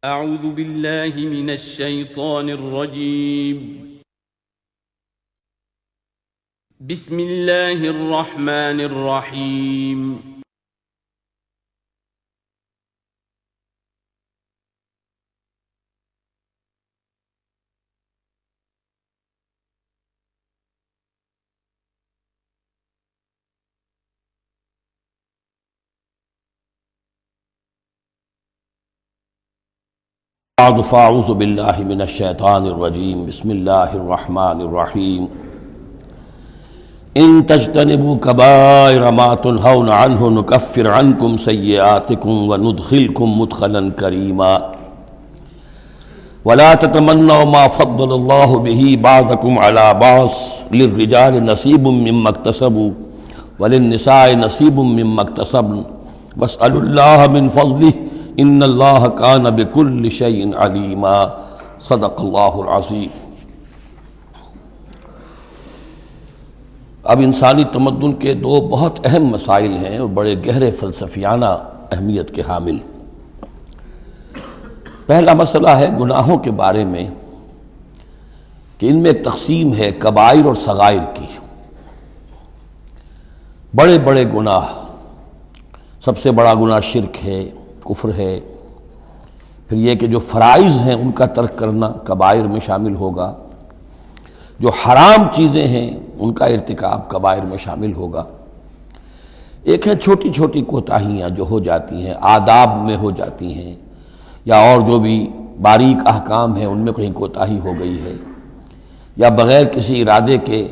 اعوذ باللہ من الشیطان الرجیم بسم اللہ الرحمن الرحیم فاعوذ باللہ من الشیطان الرجیم بسم اللہ الرحمن الرحیم ان تجتنبوا کبائر ما تنہون عنہ نکفر عنکم سیئاتکم وندخلکم مدخلا کریما ولا تتمنوا ما فضل اللہ به بعضکم علی بعض للرجال نصیب مما اکتسبوا وللنساء نصیب مما اکتسبن واسألوا اللہ من فضلہ ان اللہ کان بکل شیء علیما صدق اللہ العظیم۔ اب انسانی تمدن کے دو بہت اہم مسائل ہیں اور بڑے گہرے فلسفیانہ اہمیت کے حامل۔ پہلا مسئلہ ہے گناہوں کے بارے میں کہ ان میں تقسیم ہے کبائر اور صغائر کی۔ بڑے بڑے گناہ، سب سے بڑا گناہ شرک ہے، کفر ہے، پھر یہ کہ جو فرائض ہیں ان کا ترک کرنا کبائر میں شامل ہوگا، جو حرام چیزیں ہیں ان کا ارتکاب کبائر میں شامل ہوگا۔ ایک ہے چھوٹی چھوٹی کوتاہیاں جو ہو جاتی ہیں، آداب میں ہو جاتی ہیں، یا اور جو بھی باریک احکام ہیں ان میں کہیں کوتاہی ہو گئی ہے، یا بغیر کسی ارادے کے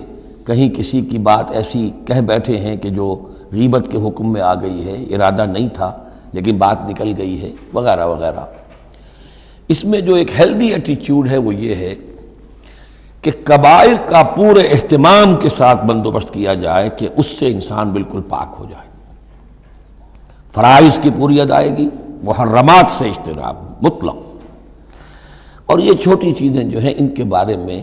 کہیں کسی کی بات ایسی کہہ بیٹھے ہیں کہ جو غیبت کے حکم میں آ گئی ہے، ارادہ نہیں تھا لیکن بات نکل گئی ہے، وغیرہ وغیرہ۔ اس میں جو ایک ہیلدی ایٹیچیوڈ ہے وہ یہ ہے کہ کبائر کا پورے اہتمام کے ساتھ بندوبست کیا جائے کہ اس سے انسان بالکل پاک ہو جائے۔ فرائض کی پوری ادائیگی، محرمات سے اجتناب مطلق۔ اور یہ چھوٹی چیزیں جو ہیں ان کے بارے میں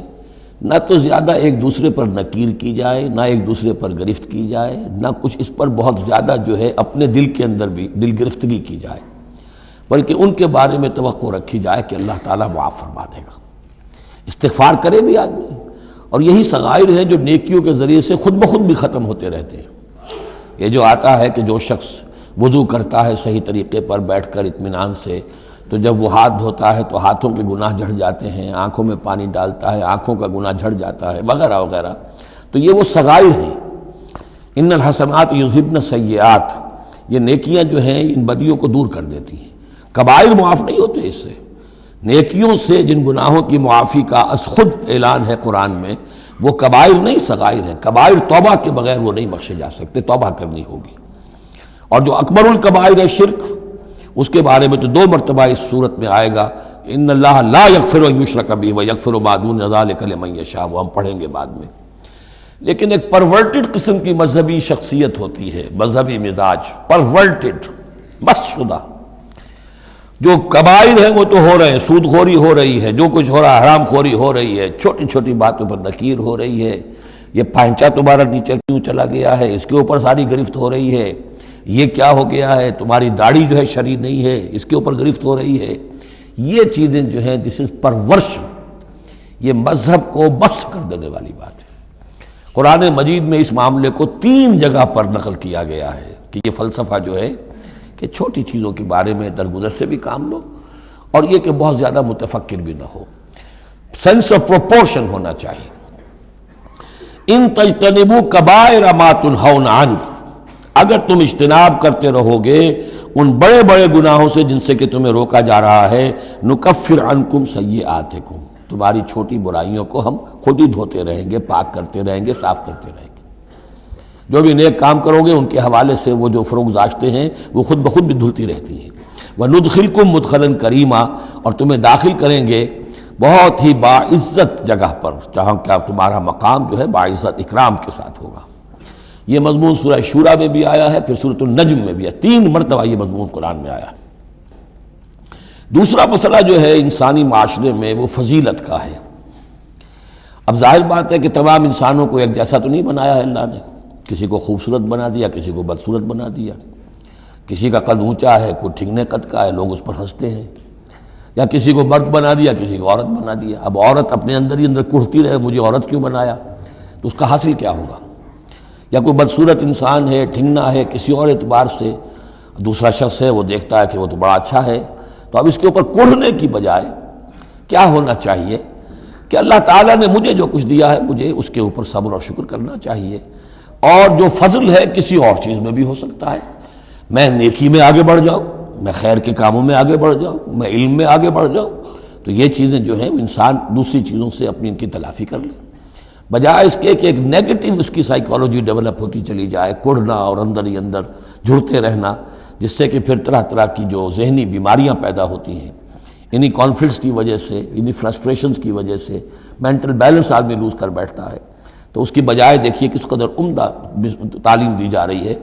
نہ تو زیادہ ایک دوسرے پر نکیر کی جائے، نہ ایک دوسرے پر گرفت کی جائے، نہ کچھ اس پر بہت زیادہ جو ہے اپنے دل کے اندر بھی دل گرفتگی کی جائے، بلکہ ان کے بارے میں توقع رکھی جائے کہ اللہ تعالیٰ معاف فرما دے گا۔ استغفار کرے بھی آدمی، اور یہی صغائر ہیں جو نیکیوں کے ذریعے سے خود بخود بھی ختم ہوتے رہتے ہیں۔ یہ جو آتا ہے کہ جو شخص وضو کرتا ہے صحیح طریقے پر بیٹھ کر اطمینان سے، تو جب وہ ہاتھ دھوتا ہے تو ہاتھوں کے گناہ جھڑ جاتے ہیں، آنکھوں میں پانی ڈالتا ہے آنکھوں کا گناہ جھڑ جاتا ہے، وغیرہ وغیرہ۔ تو یہ وہ صغائر ہیں۔ ان الحسنات یذہبن السیئات، یہ نیکیاں جو ہیں ان بدیوں کو دور کر دیتی ہیں۔ کبائر معاف نہیں ہوتے اس سے۔ نیکیوں سے جن گناہوں کی معافی کا از خود اعلان ہے قرآن میں، وہ کبائر نہیں صغائر ہیں۔ کبائر توبہ کے بغیر وہ نہیں بخشے جا سکتے، توبہ کرنی ہوگی۔ اور جو اکبر الکبائر ہے شرک، اس کے بارے میں تو دو مرتبہ اس صورت میں آئے گا، ان اللہ لا یغفر ان یشرک بہ ویغفر ما دون ذلک لمن یشاء، وہ ہم پڑھیں گے بعد میں۔ لیکن ایک پرورٹڈ قسم کی مذہبی شخصیت ہوتی ہے، مذہبی مزاج، پرورٹڈ، مست شدہ۔ جو کبائر ہیں وہ تو ہو رہے ہیں، سود خوری ہو رہی ہے، جو کچھ ہو رہا ہے، حرام خوری ہو رہی ہے، چھوٹی چھوٹی باتوں پر نکیر ہو رہی ہے، یہ پائنچا تمہارا نیچے کیوں چلا گیا ہے، اس کے اوپر ساری گرفت ہو رہی ہے، یہ کیا ہو گیا ہے، تمہاری داڑھی جو ہے شرعی نہیں ہے، اس کے اوپر گرفت ہو رہی ہے۔ یہ چیزیں جو ہیں دس از پرورش، یہ مذہب کو مست کر دینے والی بات ہے۔ قرآن مجید میں اس معاملے کو 3 جگہ پر نقل کیا گیا ہے کہ یہ فلسفہ جو ہے کہ چھوٹی چیزوں کے بارے میں درگزر سے بھی کام لو، اور یہ کہ بہت زیادہ متفکر بھی نہ ہو، سینس آف پروپورشن ہونا چاہیے۔ ان تجتنبوا کبائر ما تنہون عنہ، اگر تم اجتناب کرتے رہو گے ان بڑے بڑے گناہوں سے جن سے کہ تمہیں روکا جا رہا ہے، نکفر عنکم سیئاتکم، تمہاری چھوٹی برائیوں کو ہم خود ہی دھوتے رہیں گے، پاک کرتے رہیں گے، صاف کرتے رہیں گے۔ جو بھی نیک کام کرو گے ان کے حوالے سے وہ جو فروغ گزاشتے ہیں وہ خود بخود بھی دھلتی رہتی ہیں۔ وندخلکم مدخلا کریما، اور تمہیں داخل کریں گے بہت ہی باعزت جگہ پر، جہاں کیا تمہارا مقام جو ہے باعزت اکرام کے ساتھ ہوگا۔ یہ مضمون سورہ شورا میں بھی آیا ہے، پھر سورۃ النجم میں بھی ہے، 3 مرتبہ یہ مضمون قرآن میں آیا ہے۔ دوسرا مسئلہ جو ہے انسانی معاشرے میں وہ فضیلت کا ہے۔ اب ظاہر بات ہے کہ تمام انسانوں کو ایک جیسا تو نہیں بنایا ہے اللہ نے، کسی کو خوبصورت بنا دیا، کسی کو بدصورت بنا دیا، کسی کا قد اونچا ہے، کوئی ٹھنگنے قد کا ہے، لوگ اس پر ہنستے ہیں۔ یا کسی کو مرد بنا دیا، کسی کو عورت بنا دیا. اب عورت اپنے اندر ہی اندر کڑھتی رہے مجھے عورت کیوں بنایا، تو اس کا حاصل کیا ہوگا؟ یا کوئی بدصورت انسان ہے، ٹھنگنا ہے کسی اور اعتبار سے، دوسرا شخص ہے وہ دیکھتا ہے کہ وہ تو بڑا اچھا ہے، تو اب اس کے اوپر کڑھنے کی بجائے کیا ہونا چاہیے کہ اللہ تعالیٰ نے مجھے جو کچھ دیا ہے مجھے اس کے اوپر صبر اور شکر کرنا چاہیے. اور جو فضل ہے کسی اور چیز میں بھی ہو سکتا ہے، میں نیکی میں آگے بڑھ جاؤں، میں خیر کے کاموں میں آگے بڑھ جاؤں، میں علم میں آگے بڑھ جاؤں، تو یہ چیزیں جو ہیں انسان دوسری چیزوں سے اپنی ان کی تلافی کر لے، بجائے اس کے کہ ایک نیگیٹو اس کی سائیکالوجی ڈیولپ ہوتی چلی جائے، کڑھنا اور اندر ہی اندر جھڑتے رہنا، جس سے کہ پھر طرح طرح کی جو ذہنی بیماریاں پیدا ہوتی ہیں انہی کانفلکٹس کی وجہ سے، انہی فرسٹریشنز کی وجہ سے مینٹل بیلنس آدمی لوز کر بیٹھتا ہے. تو اس کی بجائے دیکھیے کس قدر عمدہ تعلیم دی جا رہی ہے.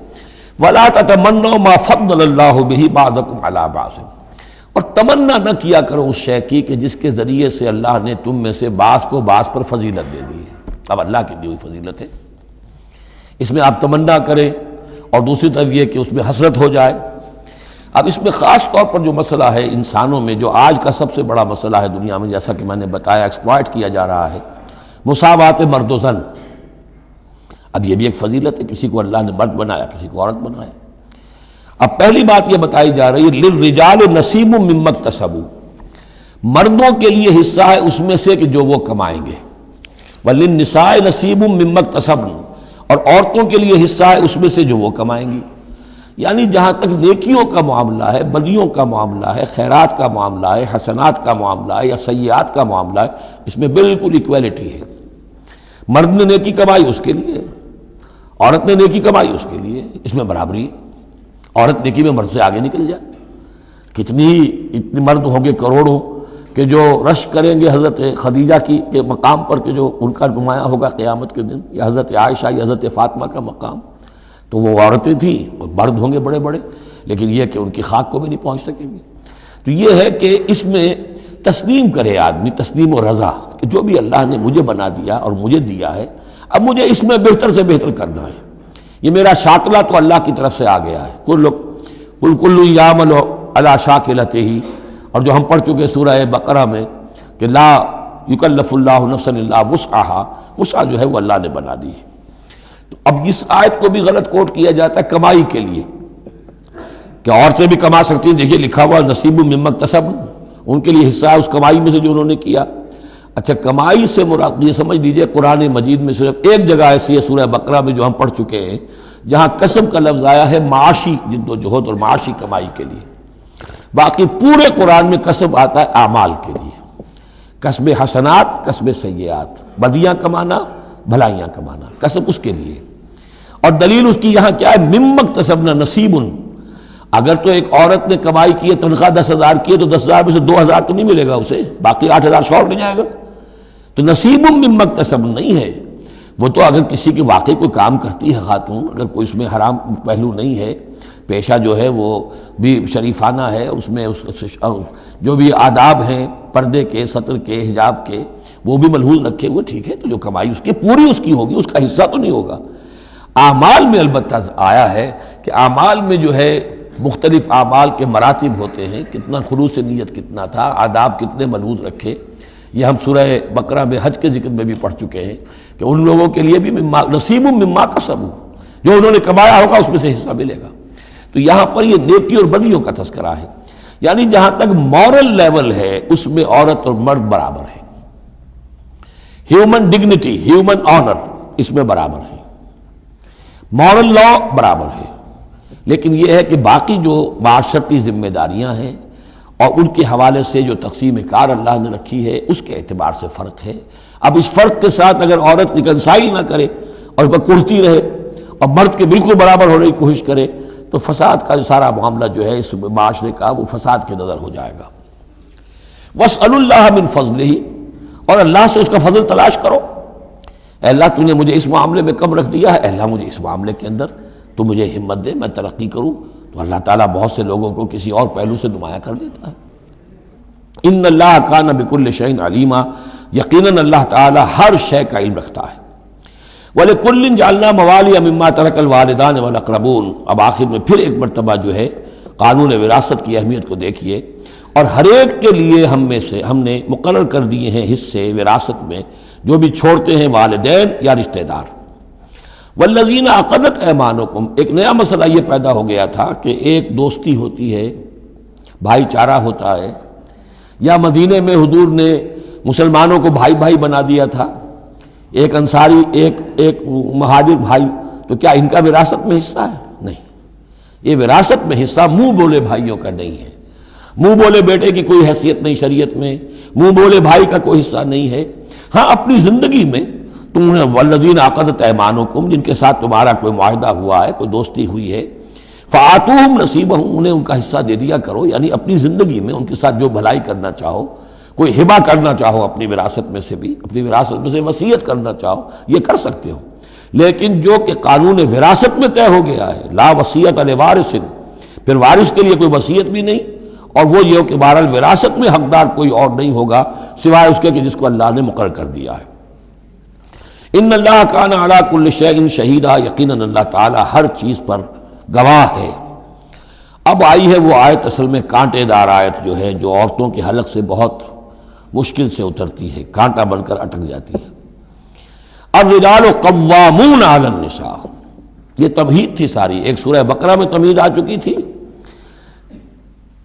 وَلَا تَتَمَنَّوْا مَا فَضَّلَ اللَّهُ بِهِ بَعْضَكُمْ عَلَىٰ بَعْضٍ، اور تمنا نہ کیا کرو اس شے کی کہ جس کے ذریعے سے اللہ نے تم میں سے بعض کو بعض پر فضیلت دے دی ہے. اب اللہ کی دی ہوئی فضیلت ہے، اس میں آپ تمنا کریں، اور دوسری طرف یہ کہ اس میں حسرت ہو جائے. اب اس میں خاص طور پر جو مسئلہ ہے انسانوں میں، جو آج کا سب سے بڑا مسئلہ ہے دنیا میں، جیسا کہ میں نے بتایا ایکسپلائٹ کیا جا رہا ہے، مساوات مرد و زن. اب یہ بھی ایک فضیلت ہے، کسی کو اللہ نے مرد بنایا، کسی کو عورت بنایا. اب پہلی بات یہ بتائی جا رہی ہے للرجال نصیب مما اکتسبوا، مردوں کے لیے حصہ ہے اس میں سے کہ جو وہ کمائیں گے، وللنساء نصیب مما اکتسبن، اور عورتوں کے لیے حصہ ہے اس میں سے جو وہ کمائیں گی. یعنی جہاں تک نیکیوں کا معاملہ ہے، بدیوں کا معاملہ ہے، خیرات کا معاملہ ہے، حسنات کا معاملہ ہے یا سیئات کا معاملہ ہے، اس میں بالکل ایکویلٹی ہے. مرد نے نیکی کمائی اس کے لیے، عورت نے نیکی کمائی اس کے لیے، اس میں برابری ہے. عورت نیکی میں مرد سے آگے نکل جائے. اتنے مرد ہوں گے کروڑوں کہ جو رش کریں گے حضرت خدیجہ کی کے مقام پر، کہ جو ان کا نمایاں ہوگا قیامت کے دن، یا حضرت عائشہ یا حضرت فاطمہ کا مقام، تو وہ عورتیں تھیں اور مرد ہوں گے بڑے بڑے، لیکن یہ کہ ان کی خاک کو بھی نہیں پہنچ سکیں گے. تو یہ ہے کہ اس میں تسلیم کرے آدمی، تسلیم و رضا، کہ جو بھی اللہ نے مجھے بنا دیا اور مجھے دیا ہے، اب مجھے اس میں بہتر سے بہتر کرنا ہے. یہ میرا شاکلہ تو اللہ کی طرف سے آ گیا ہے. کل یعمل علی شاکلتہ، اور جو ہم پڑھ چکے سورہ بقرہ میں کہ لا یکلف اللہ نفسا الا وسعہا، وسع جو ہے وہ اللہ نے بنا دی ہے. تو اب اس آیت کو بھی غلط کوٹ کیا جاتا ہے کمائی کے لیے، کہ عورتیں بھی کما سکتی ہیں. دیکھیے لکھا ہوا نصیب مما اکتسبن، ان کے لیے حصہ ہے اس کمائی میں سے جو انہوں نے کیا. اچھا کمائی سے مراد یہ سمجھ لیجئے قرآن مجید میں صرف ایک جگہ ایسی ہے سورہ بقرہ میں جو ہم پڑھ چکے ہیں، جہاں کسب کا لفظ آیا ہے معاشی جد و جہد اور معاشی کمائی کے لیے. باقی پورے قرآن میں کسب آتا ہے اعمال کے لیے، کسب حسنات، کسب سیئات، بدیاں کمانا، بھلائیاں کمانا، کسب اس کے لیے. اور دلیل اس کی یہاں کیا ہے؟ مما اکتسبنا نصیب. اگر تو ایک عورت نے کمائی کی ہے، تنخواہ 10,000 کی ہے، تو 10,000 میں سے 2,000 تو نہیں ملے گا اسے، باقی 8,000 شارٹ لے جائے گا. تو نصیب مما اکتسبن نہیں ہے وہ. تو اگر کسی کی واقعی کوئی کام کرتی ہے خاتون، اگر کوئی اس میں حرام پہلو نہیں ہے، پیشہ جو ہے وہ بھی شریفانہ ہے، اس میں جو بھی آداب ہیں پردے کے، سطر کے، حجاب کے، وہ بھی ملحوظ رکھے ہوئے، ٹھیک ہے. تو جو کمائی اس کی پوری اس کی ہوگی، اس کا حصہ تو نہیں ہوگا. اعمال میں البتہ آیا ہے کہ اعمال میں جو ہے مختلف اعمال کے مراتب ہوتے ہیں، کتنا خلوص نیت کتنا تھا، آداب کتنے ملحوظ رکھے. یہ ہم سورہ بقرہ میں حج کے ذکر میں بھی پڑھ چکے ہیں کہ ان لوگوں کے لیے بھی نصیب مما کسبوا، جو انہوں نے کمایا ہوگا اس میں سے حصہ ملے گا. تو یہاں پر یہ نیکی اور بدیوں کا تذکرہ ہے. یعنی جہاں تک مورل لیول ہے اس میں عورت اور مرد برابر ہیں. ہیومن ڈگنیٹی، ہیومن آنر اس میں برابر ہے، مورل لا برابر ہے. لیکن یہ ہے کہ باقی جو معاشرتی ذمہ داریاں ہیں اور ان کے حوالے سے جو تقسیم کار اللہ نے رکھی ہے اس کے اعتبار سے فرق ہے. اب اس فرق کے ساتھ اگر عورت ریکنسائل نہ کرے اور وہ کڑھتی رہے اور مرد کے بالکل برابر ہونے کی کوشش کرے، تو فساد کا جو سارا معاملہ جو ہے اس معاشرے کا، وہ فساد کے نظر ہو جائے گا. وَاسْأَلُوا اللَّهَ مِنْ فَضْلِهِ، اور اللہ سے اس کا فضل تلاش کرو. اے اللہ تو نے مجھے اس معاملے میں کم رکھ دیا ہے، اے اللہ مجھے اس معاملے کے اندر تو مجھے ہمت دے، میں ترقی کروں. تو اللہ تعالیٰ بہت سے لوگوں کو کسی اور پہلو سے نمایاں کر دیتا ہے. ان اللہ کان بکل شیء علیما، یقیناً اللہ تعالیٰ ہر شے کا علم رکھتا ہے. وَلِكُلٍّ جَعَلْنَا مَوَالِيَ مِمَّا تَرَكَ الْوَالِدَانِ وَالْأَقْرَبُونَ. اب آخر میں پھر ایک مرتبہ جو ہے قانون وراثت کی اہمیت کو دیکھیے، اور ہر ایک کے لیے ہم نے مقرر کر دیے ہیں حصے وراثت میں جو بھی چھوڑتے ہیں والدین یا رشتہ دار۔ والذین عقدت ایمانکم، ایک نیا مسئلہ یہ پیدا ہو گیا تھا کہ ایک دوستی ہوتی ہے، بھائی چارہ ہوتا ہے، یا مدینے میں حضور نے مسلمانوں کو بھائی بھائی بنا دیا تھا، ایک انصاری ایک مہاجر بھائی، تو کیا ان کا وراثت میں حصہ ہے؟ نہیں، یہ وراثت میں حصہ منہ بولے بھائیوں کا نہیں ہے، منہ بولے بیٹے کی کوئی حیثیت نہیں شریعت میں، منہ بولے بھائی کا کوئی حصہ نہیں ہے۔ ہاں اپنی زندگی میں تم نے والذین عقدت ایمانکم، جن کے ساتھ تمہارا کوئی معاہدہ ہوا ہے، کوئی دوستی ہوئی ہے، فآتوہم نصیبہم، انہیں ان کا حصہ دے دیا کرو، یعنی اپنی زندگی میں ان کے ساتھ جو بھلائی کرنا چاہو، کوئی ہبہ کرنا چاہو اپنی وراثت میں سے بھی، اپنی وراثت میں سے وصیت کرنا چاہو، یہ کر سکتے ہو، لیکن جو کہ قانون وراثت میں طے ہو گیا ہے، لا وصیت لوارث، پھر وارث کے لیے کوئی وصیت بھی نہیں، اور وہ یہ کہ بہرحال وراثت میں حقدار کوئی اور نہیں ہوگا سوائے اس کے کہ جس کو اللہ نے مقرر کر دیا ہے۔ ان اللہ کان علی کل شیء شہیدا، یقیناً اللہ تعالیٰ ہر چیز پر گواہ ہے۔ اب آئی ہے وہ آیت، اصل میں کانٹے دار آیت جو ہے، جو عورتوں کے حلق سے بہت مشکل سے اترتی ہے، کانٹا بن کر اٹک جاتی ہے۔ الرجال قوامون علی النساء، یہ تمہید تھی ساری، ایک سورہ بقرہ میں تمہید آ چکی تھی،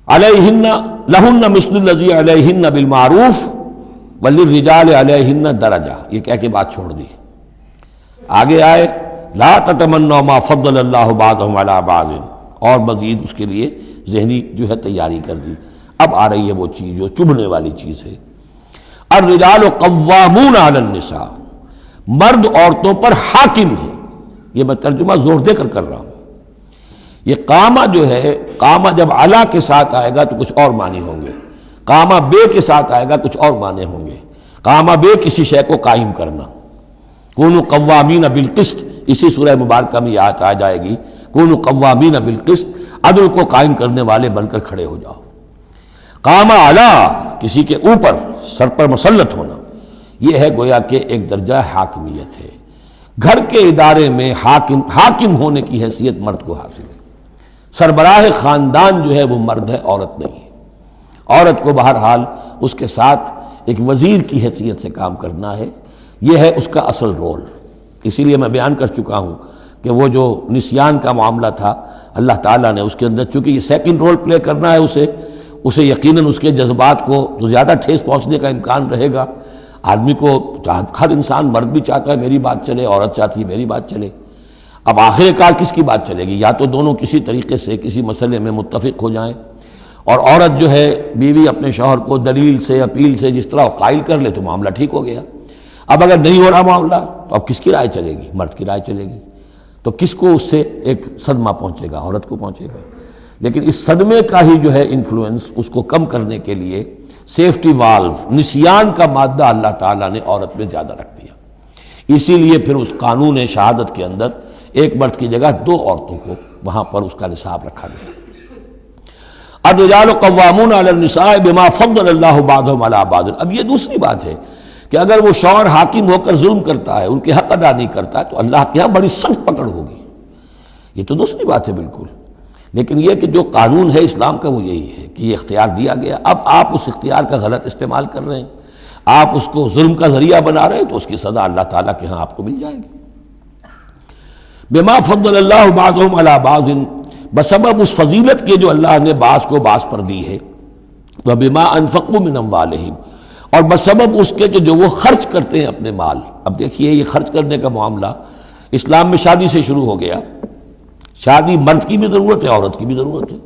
علیہن لہن مثل الذی علیہن بالمعروف وللرجال علیہن درجہ، یہ کہہ کے بات چھوڑ دی۔ آگے آئے لا تتمنوا ما فضل اللہ بعضهم علی بعض، اور مزید اس کے لیے ذہنی جو ہے تیاری کر دی۔ اب آ رہی ہے وہ چیز جو چبھنے والی چیز ہے۔ الرجال قوامون علی النساء، مرد عورتوں پر حاکم ہے۔ یہ میں ترجمہ زور دے کر رہا ہوں۔ یہ قامہ جو ہے، قامہ جب علا کے ساتھ آئے گا تو کچھ اور معنی ہوں گے، قامہ بے کے ساتھ آئے گا کچھ اور معنی ہوں گے۔ قامہ بے کسی شے کو قائم کرنا، کونوا قوامین بالقسط، اسی سورہ مبارکہ میں یہ آیت آ جائے گی، کونوا قوامین بالقسط، عدل کو قائم کرنے والے بن کر کھڑے ہو جاؤ۔ قامہ علا، کسی کے اوپر، سر پر مسلط ہونا، یہ ہے گویا کہ ایک درجہ حاکمیت ہے۔ گھر کے ادارے میں حاکم ہونے کی حیثیت مرد کو حاصل ہے۔ سربراہ خاندان جو ہے وہ مرد ہے، عورت نہیں ہے۔ عورت کو بہرحال اس کے ساتھ ایک وزیر کی حیثیت سے کام کرنا ہے، یہ ہے اس کا اصل رول۔ اسی لیے میں بیان کر چکا ہوں کہ وہ جو نسیان کا معاملہ تھا، اللہ تعالیٰ نے اس کے اندر چونکہ یہ سیکنڈ رول پلے کرنا ہے اسے یقیناً اس کے جذبات کو تو زیادہ ٹھیس پہنچنے کا امکان رہے گا۔ آدمی کو، ہر انسان، مرد بھی چاہتا ہے میری بات چلے، عورت چاہتی ہے میری بات چلے۔ اب آخر کار کس کی بات چلے گی؟ یا تو دونوں کسی طریقے سے کسی مسئلے میں متفق ہو جائیں، اور عورت جو ہے بیوی اپنے شوہر کو دلیل سے، اپیل سے جس طرح قائل کر لے تو معاملہ ٹھیک ہو گیا۔ اب اگر نہیں ہو رہا معاملہ تو اب کس کی رائے چلے گی؟ مرد کی رائے چلے گی۔ تو کس کو اس سے ایک صدمہ پہنچے گا؟ عورت کو پہنچے گا۔ لیکن اس صدمے کا ہی جو ہے انفلوئنس، اس کو کم کرنے کے لیے سیفٹی والو، نسیان کا مادہ اللہ تعالیٰ نے عورت میں زیادہ رکھ دیا۔ اسی لیے پھر اس قانون شہادت کے اندر ایک مرد کی جگہ 2 عورتوں کو وہاں پر اس کا نصاب رکھا گیا۔ الرجال قوامون علی النساء بما فضل اللہ بعضهم علی بعض۔ اب یہ دوسری بات ہے کہ اگر وہ شوہر حاکم ہو کر ظلم کرتا ہے، ان کے حق ادا نہیں کرتا ہے، تو اللہ کے ہاں بڑی سخت پکڑ ہوگی۔ یہ تو دوسری بات ہے بالکل، لیکن یہ کہ جو قانون ہے اسلام کا وہ یہی ہے کہ یہ اختیار دیا گیا۔ اب آپ اس اختیار کا غلط استعمال کر رہے ہیں، آپ اس کو ظلم کا ذریعہ بنا رہے ہیں، تو اس کی سزا اللہ تعالیٰ کے ہاں آپ کو مل جائے گی۔ بما فضل اللہ بعضهم علی بعض، بسبب اس فضیلت کے جو اللہ نے بعض کو بعض پر دی ہے، وبما انفقوا من اموالہم، اور بسبب اس کے کہ جو وہ خرچ کرتے ہیں اپنے مال۔ اب دیکھیے یہ خرچ کرنے کا معاملہ اسلام میں شادی سے شروع ہو گیا۔ شادی مرد کی بھی ضرورت ہے، عورت کی بھی ضرورت ہے،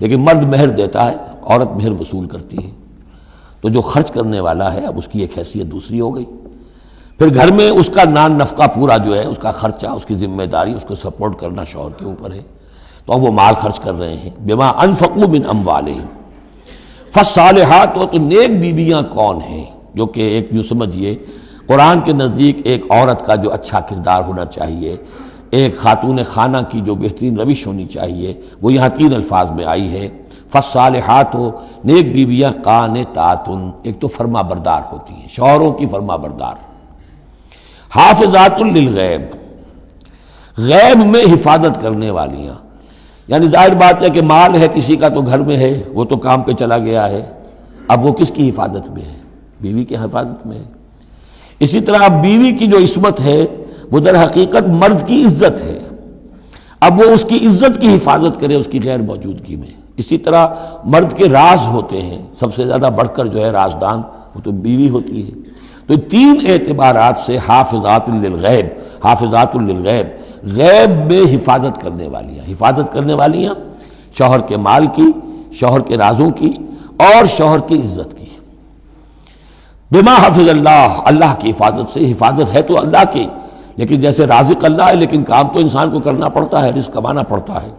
لیکن مرد مہر دیتا ہے، عورت مہر وصول کرتی ہے۔ تو جو خرچ کرنے والا ہے اب اس کی ایک حیثیت دوسری ہو گئی۔ پھر گھر میں اس کا نان نفقہ پورا جو ہے، اس کا خرچہ، اس کی ذمہ داری، اس کو سپورٹ کرنا شوہر کے اوپر ہے، تو اب وہ مال خرچ کر رہے ہیں۔ بما انفقوا من اموالہم، فالصالحات، تو نیک بیویاں کون ہیں؟ جو کہ ایک یوں سمجھیے قرآن کے نزدیک ایک عورت کا جو اچھا کردار ہونا چاہیے، ایک خاتون خانہ کی جو بہترین روش ہونی چاہیے، وہ یہاں 3 الفاظ میں آئی ہے۔ فالصالحات، نیک بیویاں، قانتات، ایک تو فرما بردار ہوتی ہیں، شوہروں کی فرما بردار۔ حافظات للغیب، غیب میں حفاظت کرنے والیاں، یعنی ظاہر بات ہے کہ مال ہے کسی کا تو گھر میں ہے، وہ تو کام پہ چلا گیا ہے، اب وہ کس کی حفاظت میں ہے؟ بیوی کی حفاظت میں ہے۔ اسی طرح اب بیوی کی جو عصمت ہے وہ در حقیقت مرد کی عزت ہے، اب وہ اس کی عزت کی حفاظت کرے اس کی غیر موجودگی میں۔ اسی طرح مرد کے راز ہوتے ہیں، سب سے زیادہ بڑھ کر جو ہے رازدان وہ تو بیوی ہوتی ہے۔ تو تین اعتبارات سے حافظات للغیب، حافظات للغیب، غیب میں حفاظت کرنے والیاں شوہر کے مال کی، شوہر کے رازوں کی اور شوہر کی عزت کی۔ بما حفظ اللہ، اللہ کی حفاظت سے، حفاظت ہے تو اللہ کی، لیکن جیسے رازق اللہ ہے لیکن کام تو انسان کو کرنا پڑتا ہے، رزق کمانا پڑتا ہے۔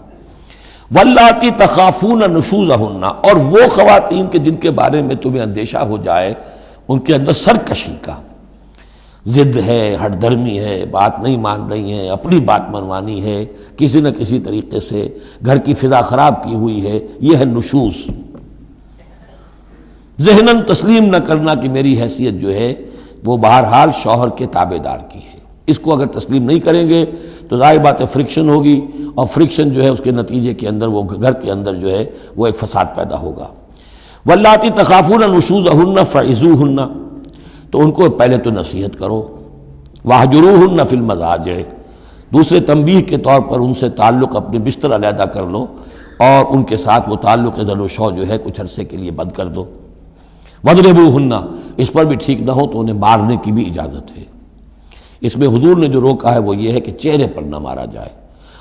واللاتی تخافون نشوزہن، اور وہ خواتین کے جن کے بارے میں تمہیں اندیشہ ہو جائے ان کے اندر سرکشی کا، ضد ہے، ہٹ دھرمی ہے، بات نہیں مان رہی ہیں، اپنی بات منوانی ہے، کسی نہ کسی طریقے سے گھر کی فضا خراب کی ہوئی ہے، یہ ہے نشوز۔ ذہناً تسلیم نہ کرنا کہ میری حیثیت جو ہے وہ بہرحال شوہر کے تابع دار کی ہے، اس کو اگر تسلیم نہیں کریں گے تو ظاہر بات ہے فرکشن ہوگی، اور فرکشن جو ہے اس کے نتیجے کے اندر وہ گھر کے اندر جو ہے وہ ایک فساد پیدا ہوگا۔ واللاتی تخافون نشوزہن فعظوہن، تو ان کو پہلے تو نصیحت کرو، واہجروہن فی المضاجع، دوسرے تنبیہ کے طور پر ان سے تعلق اپنے بستر علیحدہ کر لو اور ان کے ساتھ وہ تعلق زن و شو جو ہے کچھ عرصے کے لیے بند کر دو۔ وَاضْرِبُوهُنَّ، اس پر بھی ٹھیک نہ ہو تو انہیں مارنے کی بھی اجازت ہے۔ اس میں حضور نے جو روکا ہے وہ یہ ہے کہ چہرے پر نہ مارا جائے،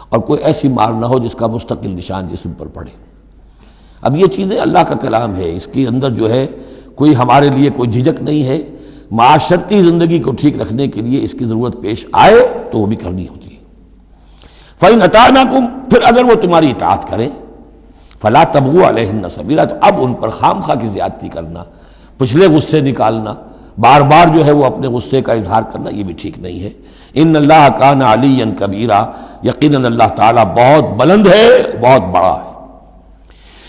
اور کوئی ایسی مار نہ ہو جس کا مستقل نشان جسم پر پڑے۔ اب یہ چیزیں اللہ کا کلام ہے، اس کے اندر جو ہے کوئی ہمارے لیے کوئی جھجک نہیں ہے، معاشرتی زندگی کو ٹھیک رکھنے کے لیے اس کی ضرورت پیش آئے تو وہ بھی کرنی ہوتی ہے۔ فَإِنْ أَطَعْنَكُمْ، پھر اگر وہ تمہاری اطاعت کریں، فَلَا تَبْغُوا عَلَيْهِنَّ سَبِيلًا، تو اب ان پر خام خواہ کی زیادتی کرنا، پچھلے غصے نکالنا، بار بار جو ہے وہ اپنے غصے کا اظہار کرنا، یہ بھی ٹھیک نہیں ہے۔ ان اللہ کان علیٰ کبیرا، یقیناً اللہ تعالیٰ بہت بلند ہے، بہت بڑا ہے۔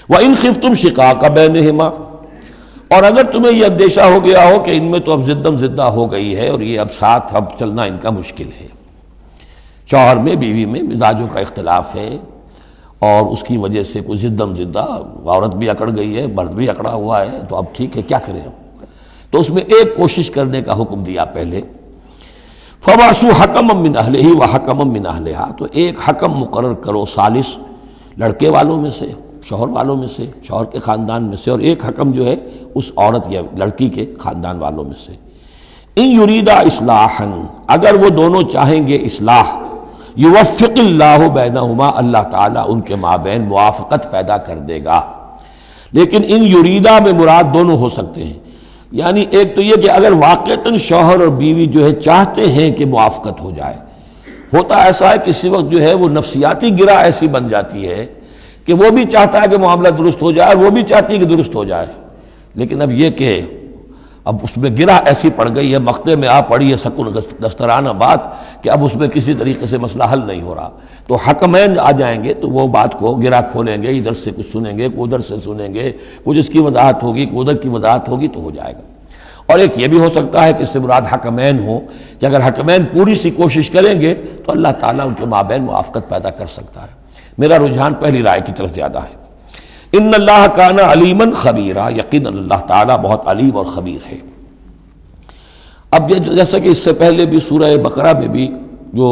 وَإِنْ خِفْتُمْ شِقَاقَ بَيْنِهِمَا، اور اگر تمہیں یہ اندیشہ ہو گیا ہو کہ ان میں تو اب زدم زدہ ہو گئی ہے اور یہ اب ساتھ اب چلنا ان کا مشکل ہے، شوہر میں بیوی میں مزاجوں کا اختلاف ہے اور اس کی وجہ سے کوئی زدم زدہ، عورت بھی اکڑ گئی ہے، مرد بھی اکڑا ہوا ہے، تو اب ٹھیک ہے کیا کریں ہم؟ تو اس میں ایک کوشش کرنے کا حکم دیا پہلے، فَبَعْثُوا حَكَمًا مِّنْ أَهْلِهِ وَحَكَمًا مِّنْ أَهْلِهَا، تو ایک حکم مقرر کرو ثالث، لڑکے والوں میں سے، شوہر والوں میں سے، شوہر کے خاندان میں سے، اور ایک حکم جو ہے اس عورت یا لڑکی کے خاندان والوں میں سے۔ ان یریدا اصلاحا، اگر وہ دونوں چاہیں گے اصلاح، یوفق اللہ بینہما، اللہ تعالیٰ ان کے مابین موافقت پیدا کر دے گا۔ لیکن ان یریدا میں مراد دونوں ہو سکتے ہیں، یعنی ایک تو یہ کہ اگر واقعتاً شوہر اور بیوی جو ہے چاہتے ہیں کہ موافقت ہو جائے، ہوتا ایسا ہے کسی وقت جو ہے وہ نفسیاتی گرہ ایسی بن جاتی ہے کہ وہ بھی چاہتا ہے کہ معاملہ درست ہو جائے اور وہ بھی چاہتی ہے کہ درست ہو جائے، لیکن اب یہ کہ اب اس میں گرہ ایسی پڑ گئی ہے، مقطع میں آ پڑی ہے سکون دسترانہ بات، کہ اب اس میں کسی طریقے سے مسئلہ حل نہیں ہو رہا، تو حکمین آ جائیں گے تو وہ بات کو گرہ کھولیں گے، ادھر سے کچھ سنیں گے، ادھر سے سنیں گے، کچھ اس کی وضاحت ہوگی، ادھر کی وضاحت ہوگی تو ہو جائے گا۔ اور ایک یہ بھی ہو سکتا ہے کہ اس سے مراد حکمین ہو، کہ اگر حکمین پوری سی کوشش کریں گے تو اللہ تعالیٰ ان کے مابین موافقت پیدا کر سکتا ہے۔ میرا رجحان پہلی رائے کی طرف زیادہ ہے۔ ان اللہ کان علیما خبیرا، یقیناً اللہ تعالیٰ بہت علیم اور خبیر ہے۔ اب جیسا کہ اس سے پہلے بھی سورہ بقرہ میں بھی جو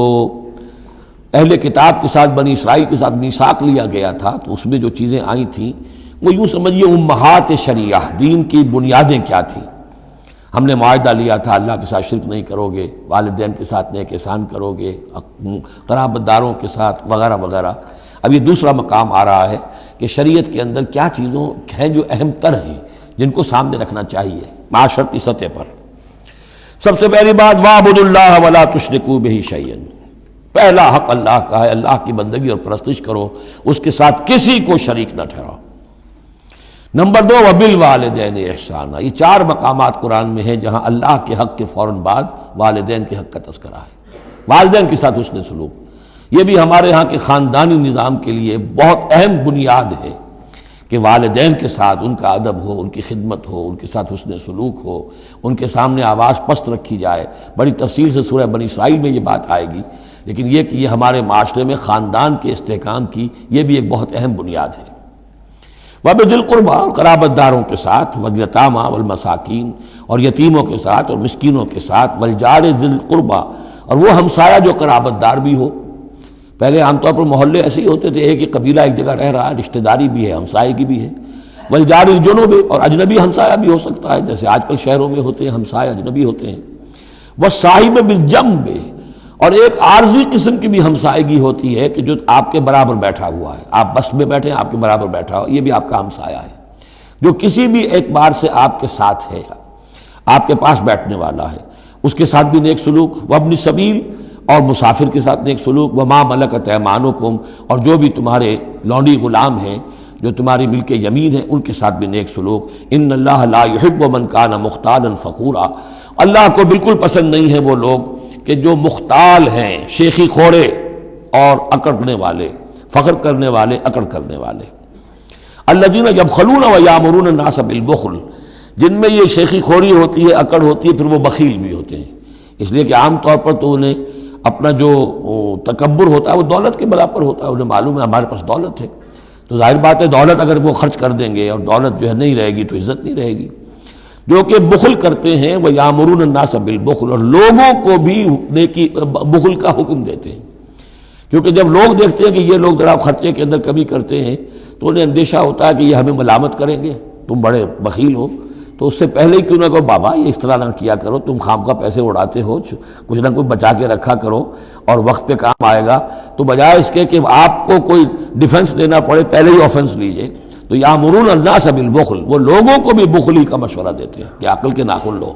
اہل کتاب کے ساتھ بنی اسرائیل کے ساتھ میثاق لیا گیا تھا، تو اس میں جو چیزیں آئی تھیں وہ یوں سمجھیے امہات شریعہ، دین کی بنیادیں کیا تھیں۔ ہم نے معاہدہ لیا تھا اللہ کے ساتھ شرک نہیں کرو گے، والدین کے ساتھ نیک احسان کرو گے، قرابت داروں کے ساتھ وغیرہ وغیرہ۔ اب یہ دوسرا مقام آ رہا ہے کہ شریعت کے اندر کیا چیزوں ہیں جو اہم تر ہیں، جن کو سامنے رکھنا چاہیے معاشرتی سطح پر۔ سب سے پہلی بات، وَاعْبُدُوا اللَّهَ وَلَا تُشْرِكُوا بِهِ شَيْئًا، پہلا حق اللہ کا ہے، اللہ کی بندگی اور پرستش کرو، اس کے ساتھ کسی کو شریک نہ ٹھہراؤ۔ نمبر 2، وَبِالْوَالِدَيْنِ إِحْسَانًا، یہ 4 مقامات قرآن میں ہیں جہاں اللہ کے حق کے فوراً بعد والدین کے حق کا تذکرہ ہے۔ والدین کے ساتھ حسن سلوک، یہ بھی ہمارے ہاں کے خاندانی نظام کے لیے بہت اہم بنیاد ہے کہ والدین کے ساتھ ان کا ادب ہو، ان کی خدمت ہو، ان کے ساتھ حسن سلوک ہو، ان کے سامنے آواز پست رکھی جائے۔ بڑی تفصیل سے سورہ بنی اسرائیل میں یہ بات آئے گی، لیکن یہ کہ یہ ہمارے معاشرے میں خاندان کے استحکام کی یہ بھی ایک بہت اہم بنیاد ہے۔ وَبِذِي الْقُرْبَىٰ، قرابت داروں کے ساتھ، وَالْیَتَامَىٰ وَالْمَسَاکِین، اور یتیموں کے ساتھ اور مسکینوں کے ساتھ، وَالْجَارِ ذِی الْقُرْبَىٰ، اور وہ ہمسایہ جو قرابت دار بھی ہو۔ پہلے عام طور پر محلے ایسے ہی ہوتے تھے، ایک ہی قبیلہ ایک جگہ رہ رہا ہے، رشتہ داری بھی ہے، ہمسائے کی بھی ہے۔ وَالْجَارِ الْجُنُبِ، اور اجنبی ہمسایہ بھی ہو سکتا ہے، جیسے آج کل شہروں میں ہوتے ہیں ہمسائے اجنبی ہوتے ہیں۔ وَالصَّاحِبِ بِالْجَنبِ، اور ایک عارضی قسم کی بھی ہمسائیگی ہوتی ہے کہ جو آپ کے برابر بیٹھا ہوا ہے، آپ بس میں بیٹھے ہیں آپ کے برابر بیٹھا ہو، یہ بھی آپ کا ہمسایہ ہے، جو کسی بھی اعتبار سے آپ کے ساتھ ہے، آپ کے پاس بیٹھنے والا ہے، اس کے ساتھ بھی نیک سلوک۔ وابن سبیل، اور مسافر کے ساتھ نیک سلوک۔ وما ملکت ایمانکم، اور جو بھی تمہارے لونڈی غلام ہیں جو تمہاری ملک یمین ہیں ان کے ساتھ بھی نیک سلوک۔ ان اللہ لا یحب من کان مختالا فخورا، اللہ کو بالکل پسند نہیں ہے وہ لوگ کہ جو مختال ہیں، شیخی خورے اور اکڑنے والے، فخر کرنے والے، اکڑ کرنے والے۔ الذین یبخلون ویامرون الناس بالبخل، جن میں یہ شیخی خوری ہوتی ہے، اکڑ ہوتی ہے، پھر وہ بخیل بھی ہوتے ہیں، اس لیے کہ عام طور پر تو انہیں اپنا جو تکبر ہوتا ہے وہ دولت کے بلا پر ہوتا ہے، انہیں معلوم ہے ہمارے پاس دولت ہے، تو ظاہر بات ہے دولت اگر وہ خرچ کر دیں گے اور دولت جو ہے نہیں رہے گی تو عزت نہیں رہے گی۔ جو کہ بخل کرتے ہیں، وہ یامرون الناس بالبخل، اور لوگوں کو بھی نیکی بخل کا حکم دیتے ہیں، کیونکہ جب لوگ دیکھتے ہیں کہ یہ لوگ ذرا خرچے کے اندر کمی کرتے ہیں تو انہیں اندیشہ ہوتا ہے کہ یہ ہمیں ملامت کریں گے، تم بڑے بخیل ہو، تو اس سے پہلے ہی کیوں نہ کہو بابا یہ اس طرح نہ کیا کرو، تم خام کا پیسے اڑاتے ہو، کچھ نہ کچھ بچا کے رکھا کرو اور وقت پہ کام آئے گا، تو بجائے اس کے کہ آپ کو کوئی ڈیفنس لینا پڑے پہلے ہی آفنس لیجئے۔ تو یامرون الناس بالبخل، وہ لوگوں کو بھی بخلی کا مشورہ دیتے ہیں کہ عقل کے ناخن لو۔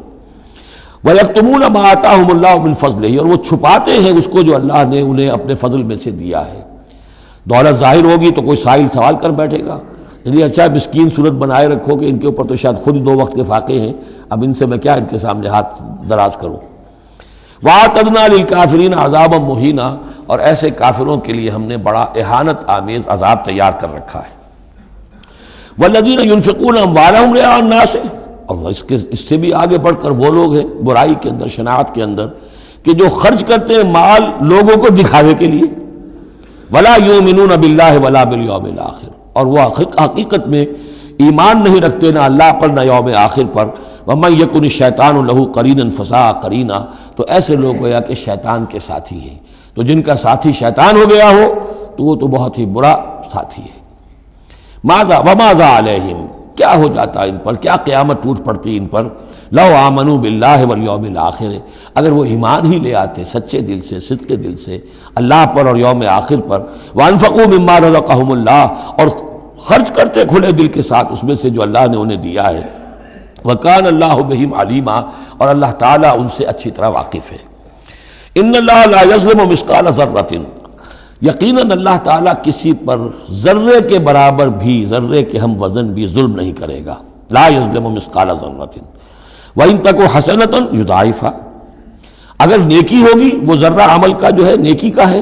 وَيَكْتُمُونَ مَا آتَاهُمُ اللَّهُ مِنْ فَضْلِهِ، اور وہ چھپاتے ہیں اس کو جو اللہ نے انہیں اپنے فضل میں سے دیا ہے۔ دولت ظاہر ہوگی تو کوئی سائل سوال کر بیٹھے گا، یعنی اچھا مسکین صورت بنائے رکھو کہ ان کے اوپر تو شاید خود 2 وقت کے فاقے ہیں، اب ان سے میں کیا ان کے سامنے ہاتھ دراز کروں۔ وَأَعْتَدْنَا لِلْكَافِرِينَ عَذَابًا مُهِينًا، اور ایسے کافروں کے لیے ہم نے بڑا اہانت آمیز عذاب تیار کر رکھا ہے۔ وَالَّذِينَ يُنْفِقُونَ أَمْوَالَهُمْ رِئَاءَ النَّاسِ، اور اس سے بھی آگے بڑھ کر وہ لوگ ہیں برائی کے اندر، شناعت کے اندر، کہ جو خرچ کرتے ہیں مال لوگوں کو دکھاوے کے لیے۔ وَلَا يُؤْمِنُونَ بِاللَّهِ وَلَا بِالْيَوْمِ الْآخِرِ، اور وہ حقیقت میں ایمان نہیں رکھتے نہ اللہ پر نہ یوم آخر پر۔ وَمَن يَكُنِ الشَّيْطَانُ لَهُ قَرِينًا فَسَاءَ قَرِينًا، تو ایسے لوگ گویا کہ شیطان کے ساتھی ہیں، تو جن کا ساتھی شیطان ہو گیا ہو تو وہ تو بہت ہی برا ساتھی ہے۔ وَمَاذَا عَلَيْهِمْ، کیا ہو جاتا ان پر، کیا قیامت ٹوٹ پڑتی ان پر، لَوْ آمَنُوا بِاللَّهِ وَالْيَوْمِ الْآخِرِ، اگر وہ ایمان ہی لے آتے سچے دل سے، صدق دل سے اللہ پر اور یوم آخر پر۔ وَأَنفَقُوا مِمَّا رَزَقَهُمُ اللَّهُ، اور خرچ کرتے کھلے دل کے ساتھ اس میں سے جو اللہ نے انہیں دیا ہے۔ وَكَانَ اللَّهُ بِهِمْ عَلِيمًا، اور اللہ تعالیٰ ان سے اچھی طرح واقف ہے۔ إِنَّ اللَّهَ لَا يَظْلِمُ مِثْقَالَ ذَرَّةٍ، یقیناً اللہ تعالیٰ کسی پر ذرے کے برابر بھی، ذرے کے ہم وزن بھی ظلم نہیں کرے گا۔ لا یظلم مثقال ذرۃ وإن تک حسنۃ یضاعفھا، اگر نیکی ہوگی وہ ذرہ عمل کا جو ہے نیکی کا ہے